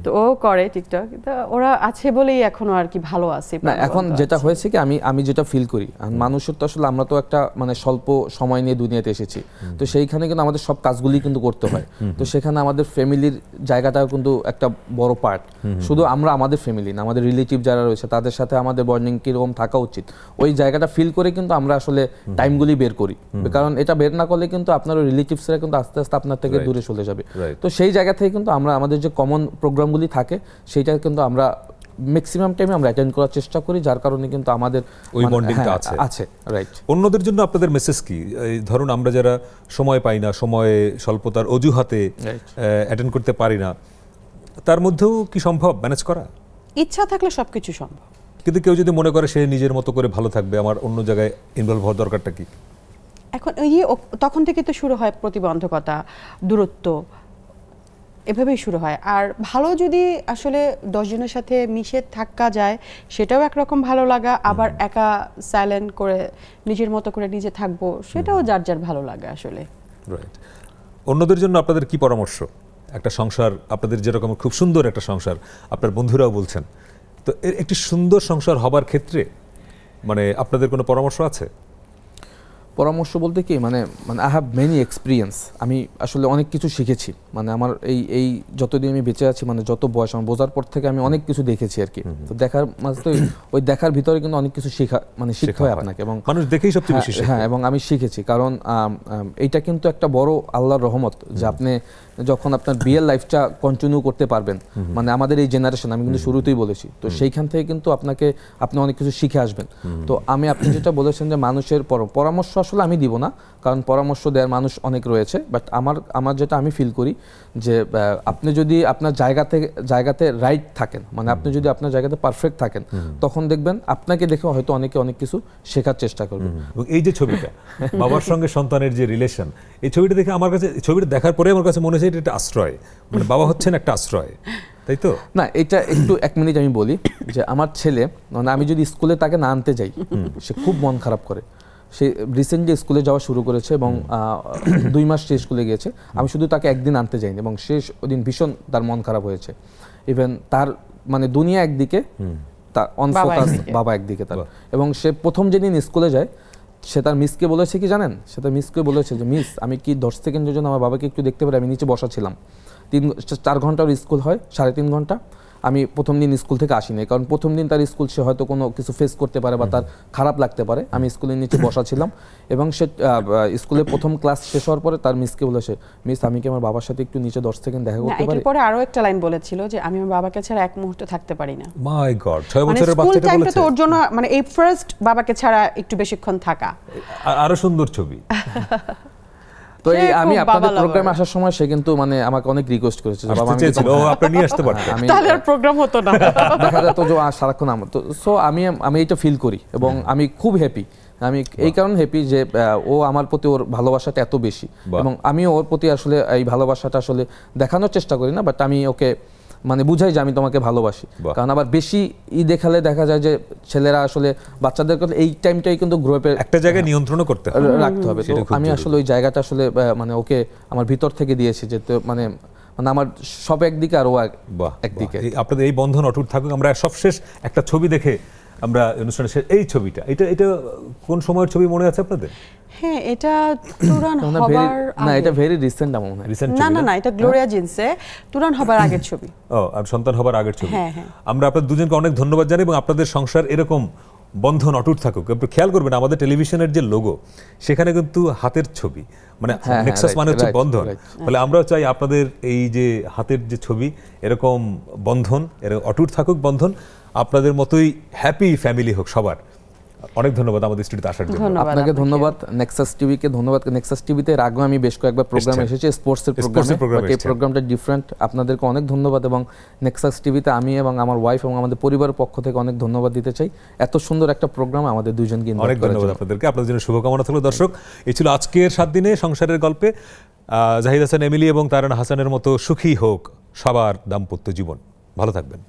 [SPEAKER 2] তো ও করে টিকটক, তো ওরা আছে বলেই এখনো আর কি ভালো আছে।
[SPEAKER 3] না, এখন যেটা হয়েছে কি, আমি যেটা ফিল করি, মানুষের তো আসলে আমরা তো একটা মানে স্বল্প সময় নিয়ে দুনিয়াতে এসেছি, তো সেইখানে কিন্তু আমাদের সব কাজগুলি কিন্তু করতে হয়। তো সেখানে আমাদের ফ্যামিলির জায়গাটাও কিন্তু একটা বড় পার্ট। শুধু আমরা আমাদের ফ্যামিলি না, আমাদের রিলেটিভ যারা রয়েছে তাদের সাথে আমাদের বন্ডিং কিরকম থাকা উচিত, ওই জায়গাটা ফিল করে কিন্তু আমরা আসলে টাইমগুলি বের করি। কারণ এটা বের না করলে কিন্তু আপনার রিলেটিভসরা কিন্তু আস্তে আস্তে আপনার থেকে দূরে চলে যাবে। তো সেই জায়গা থেকে কিন্তু আমরা আমাদের যে কমন প্রোগ্রামগুলি থাকে সেইটা কিন্তু আমরা ম্যাক্সিমাম টাইমে আমরা অ্যাটেন্ড করার চেষ্টা করি, যার কারণে কিন্তু আমাদের
[SPEAKER 1] ওই বন্ডিংটা
[SPEAKER 3] আছে। রাইট।
[SPEAKER 1] অন্যদের জন্য আপনাদের মেসেজ কি? এই ধরুন আমরা যারা সময় পাই না, সময়ে স্বল্পতার অজুহাতে অ্যাটেন্ড করতে পারি না, তার মধ্যেও কি সম্ভব ম্যানেজ করা?
[SPEAKER 2] ইচ্ছা থাকলে সবকিছু সম্ভব।
[SPEAKER 1] কিন্তু কেউ যদি মনে করে সে নিজের মতো করে ভালো থাকবে, আমার অন্য জায়গায় ইনভলভ হওয়ার দরকারটা কি?
[SPEAKER 2] এখন তখন থেকে তো শুরু হয় প্রতিবন্ধকতা, দূরত্ব, এভাবেই শুরু হয়। আর ভালো যদি আসলে 10 জনের সাথে মিশে থাকা যায়, সেটাও একরকম ভালো লাগা। আবার একা সাইলেন্ট করে নিজের মতো করে নিজে থাকবো, সেটাও যার যার ভালো লাগে আসলে।
[SPEAKER 1] রাইট। অন্যদের জন্য আপনাদের কি পরামর্শ? একটা সংসার, আপনাদের যেরকম খুব সুন্দর একটা সংসার, আপনার বন্ধুরাও বলছেন, তো একটি সুন্দর সংসার হবার ক্ষেত্রে মানে আপনাদের কোনো পরামর্শ আছে?
[SPEAKER 3] পরামর্শ বলতে কি, মানে আই হ্যাভ মেনি এক্সপিরিয়েন্স। আমি আসলে অনেক কিছু শিখেছি, মানে আমার এই যতদিন আমি বেঁচে আছি, মানে যত বয়স আমার বোঝার পর থেকে আমি অনেক কিছু দেখেছি আর কি। তো দেখার মাঝে তো ওই দেখার ভিতরে কিন্তু অনেক কিছু শিখতে হয় আপনাকে, এবং
[SPEAKER 1] মানুষ দেখেই সবচেয়ে বেশি শেখে।
[SPEAKER 3] হ্যাঁ, এবং আমি শিখেছি, কারণ এইটা কিন্তু একটা বড় আল্লাহর রহমত যে আপনি যখন আপনার বিয়ের লাইফটা কন্টিনিউ করতে পারবেন, মানে আমাদের এই জেনারেশন, আমি কিন্তু শুরুতেই বলেছি, তো সেইখান থেকে কিন্তু আপনি অনেক কিছু শিখে আসবেন। তো আপনি যেটা বলেছেন যে মানুষের পরামর্শ আসলে আমি দিব না, কারণ পরামর্শ দেওয়ার মানুষ অনেক রয়েছে, বাট আমার যেটা আমি ফিল করি যে আপনি যদি আপনার জায়গাতে রাইট থাকেন, মানে আপনি যদি আপনার জায়গাতে পারফেক্ট থাকেন, তখন দেখবেন আপনাকে দেখে হয়তো অনেকে অনেক কিছু শেখার চেষ্টা করবে।
[SPEAKER 1] এই যে ছবিটা বাবার সঙ্গে সন্তানের যে রিলেশন, এই ছবিটা দেখে আমার কাছে, ছবিটা দেখার পরে আমার কাছে মনে হয়েছে এটা একটা আশ্রয়, মানে বাবা হচ্ছেন একটা আশ্রয়। তাই তো?
[SPEAKER 3] না, এটা একটু 1 মিনিট আমি বলি যে আমার ছেলে, মানে আমি যদি স্কুলে তাকে না আনতে যাই সে খুব মন খারাপ করে। সে রিসেন্টলি স্কুলে যাওয়া শুরু করেছে এবং 2 মাস সে স্কুলে গিয়েছে। আমি শুধু তাকে একদিন আনতে যাইনি এবং সে ওদিন ভীষণ তার মন খারাপ হয়েছে। ইভেন তার মানে দুনিয়া একদিকে, তার অনফোকাস বাবা একদিকে তার। এবং সে প্রথম যেদিন স্কুলে যায় সে তার মিসকে বলেছে কি জানেন, সে তার মিসকে বলেছে যে মিস আমি কি 10 সেকেন্ডের জন্য আমার বাবাকে একটু দেখতে পারি, আমি নিচে বসা ছিলাম। 4 ঘন্টার স্কুল হয়, 3.5 ঘন্টা। আমি প্রথম দিন স্কুল থেকে আসিনি, কারণ প্রথম দিন তার স্কুল সে হয়তো কোনো কিছু ফেস করতে পারে বা তার খারাপ লাগতে পারে। আমি স্কুলের নিচে বসা ছিলাম এবং সে স্কুলের প্রথম ক্লাস শেষ হওয়ার পরে তার মিসকে বলেছে মিস আমি কি আমার বাবার সাথে একটু নিচে 10 সেকেন্ড দেখা করতে পারি?
[SPEAKER 2] এরপরে আরো একটা লাইন বলেছিল যে আমি আমার বাবাকে ছাড়া এক মুহূর্ত থাকতে পারি না।
[SPEAKER 1] মাই গড, 6 বছরের বাচ্চাটা বলেছে।
[SPEAKER 2] তো ওর জন্য মানে এই ফার্স্ট বাবাকে ছাড়া একটু বেশিক্ষণ থাকা
[SPEAKER 1] আরো সুন্দর ছবি।
[SPEAKER 3] তো এই আমি আপনাদের প্রোগ্রামে আসার সময় সে কিন্তু মানে আমাকে অনেক রিকোয়েস্ট করেছে যে বাবা আমি
[SPEAKER 1] ও আপনি নিয়ে আসতে পারতেন,
[SPEAKER 2] তাহলে আর প্রোগ্রাম হতো না।
[SPEAKER 3] দেখা যেত যে সারাক্ষণ আমার তো। সো আমি এটা ফিল করি এবং আমি খুব হ্যাপি। আমি এই কারণে হ্যাপি যে ও আমার প্রতি ওর ভালোবাসাটা এত বেশি এবং আমিও ওর প্রতি আসলে এই ভালোবাসাটা আসলে দেখানোর চেষ্টা করি না, বাট আমি ওকে মানে বুঝাই যে আমি তোমাকে ভালোবাসি। কারণ আবার বেশি দেখালে দেখা যায় যে ছেলেরা আসলে বাচ্চাদের কথা এই টাইমটাই কিন্তু গ্রুপের
[SPEAKER 1] একটা জায়গায় নিয়ন্ত্রণও করতে হবে,
[SPEAKER 3] রাখতে হবে। তো আমি আসলে ওই জায়গাটা আসলে মানে ওকে আমার ভিতর থেকে দিয়েছি যে মানে আমার সব একদিকে আর ও একদিকে।
[SPEAKER 1] আপনাদের এই বন্ধন অটুট থাকুক। আমরা সবশেষ একটা ছবি দেখে আমরা অনুষ্ঠানের এই ছবিটা, এটা কোন সময়ের ছবি মনে আছে আপনাদের?
[SPEAKER 2] হ্যাঁ, এটা তুরান হবার
[SPEAKER 3] না, এটা ভেরি রিসেন্ট আমার মনে হয়।
[SPEAKER 2] না, এটা গ্লোরিয়া জিন্সে তুরান হবার আগের ছবি।
[SPEAKER 1] আর সন্তান হবার আগের ছবি।
[SPEAKER 2] হ্যাঁ।
[SPEAKER 1] আমরা আপনাদের দুজনকে অনেক ধন্যবাদ জানাই এবং আপনাদের সংসার এরকম বন্ধন অটুট থাকুক। আপনি খেয়াল করবেন আমাদের টেলিভিশনের যে লোগো সেখানে কিন্তু হাতের ছবি, মানে নেক্সাস মানে হচ্ছে বন্ধন। ফলে আমরাও চাই আপনাদের এই যে হাতের যে ছবি এরকম বন্ধন, এরকম অটুট থাকুক বন্ধন। আপনাদের মতোই হ্যাপি ফ্যামিলি হোক সবার। অনেক ধন্যবাদ আমাদের স্টুডিওতে আসার জন্য।
[SPEAKER 3] আপনাকে ধন্যবাদ, নেক্সাস টিভিকে ধন্যবাদ। নেক্সাস টিভিতে এর আগে আমি বেশ কয়েকবার প্রোগ্রাম এসেছি, স্পোর্টসের প্রোগ্রামে। এই প্রোগ্রামটা ডিফারেন্ট। আপনাদেরকে অনেক ধন্যবাদ এবং নেক্সাস টিভিতে আমি এবং আমার ওয়াইফ এবং আমাদের পরিবারের পক্ষ থেকে অনেক ধন্যবাদ দিতে চাই। এত সুন্দর একটা প্রোগ্রাম আমাদের দুজনকে
[SPEAKER 1] অনেক ধন্যবাদ আপনাদেরকে। আপনাদের জন্য শুভকামনা থাকলো। দর্শক, এই ছিল আজকের 7 দিনে সংসারের গল্পে। জাহিদ হাসান এমিলি এবং তারান হাসানের মতো সুখী হোক সবার দাম্পত্য জীবন। ভালো থাকবেন।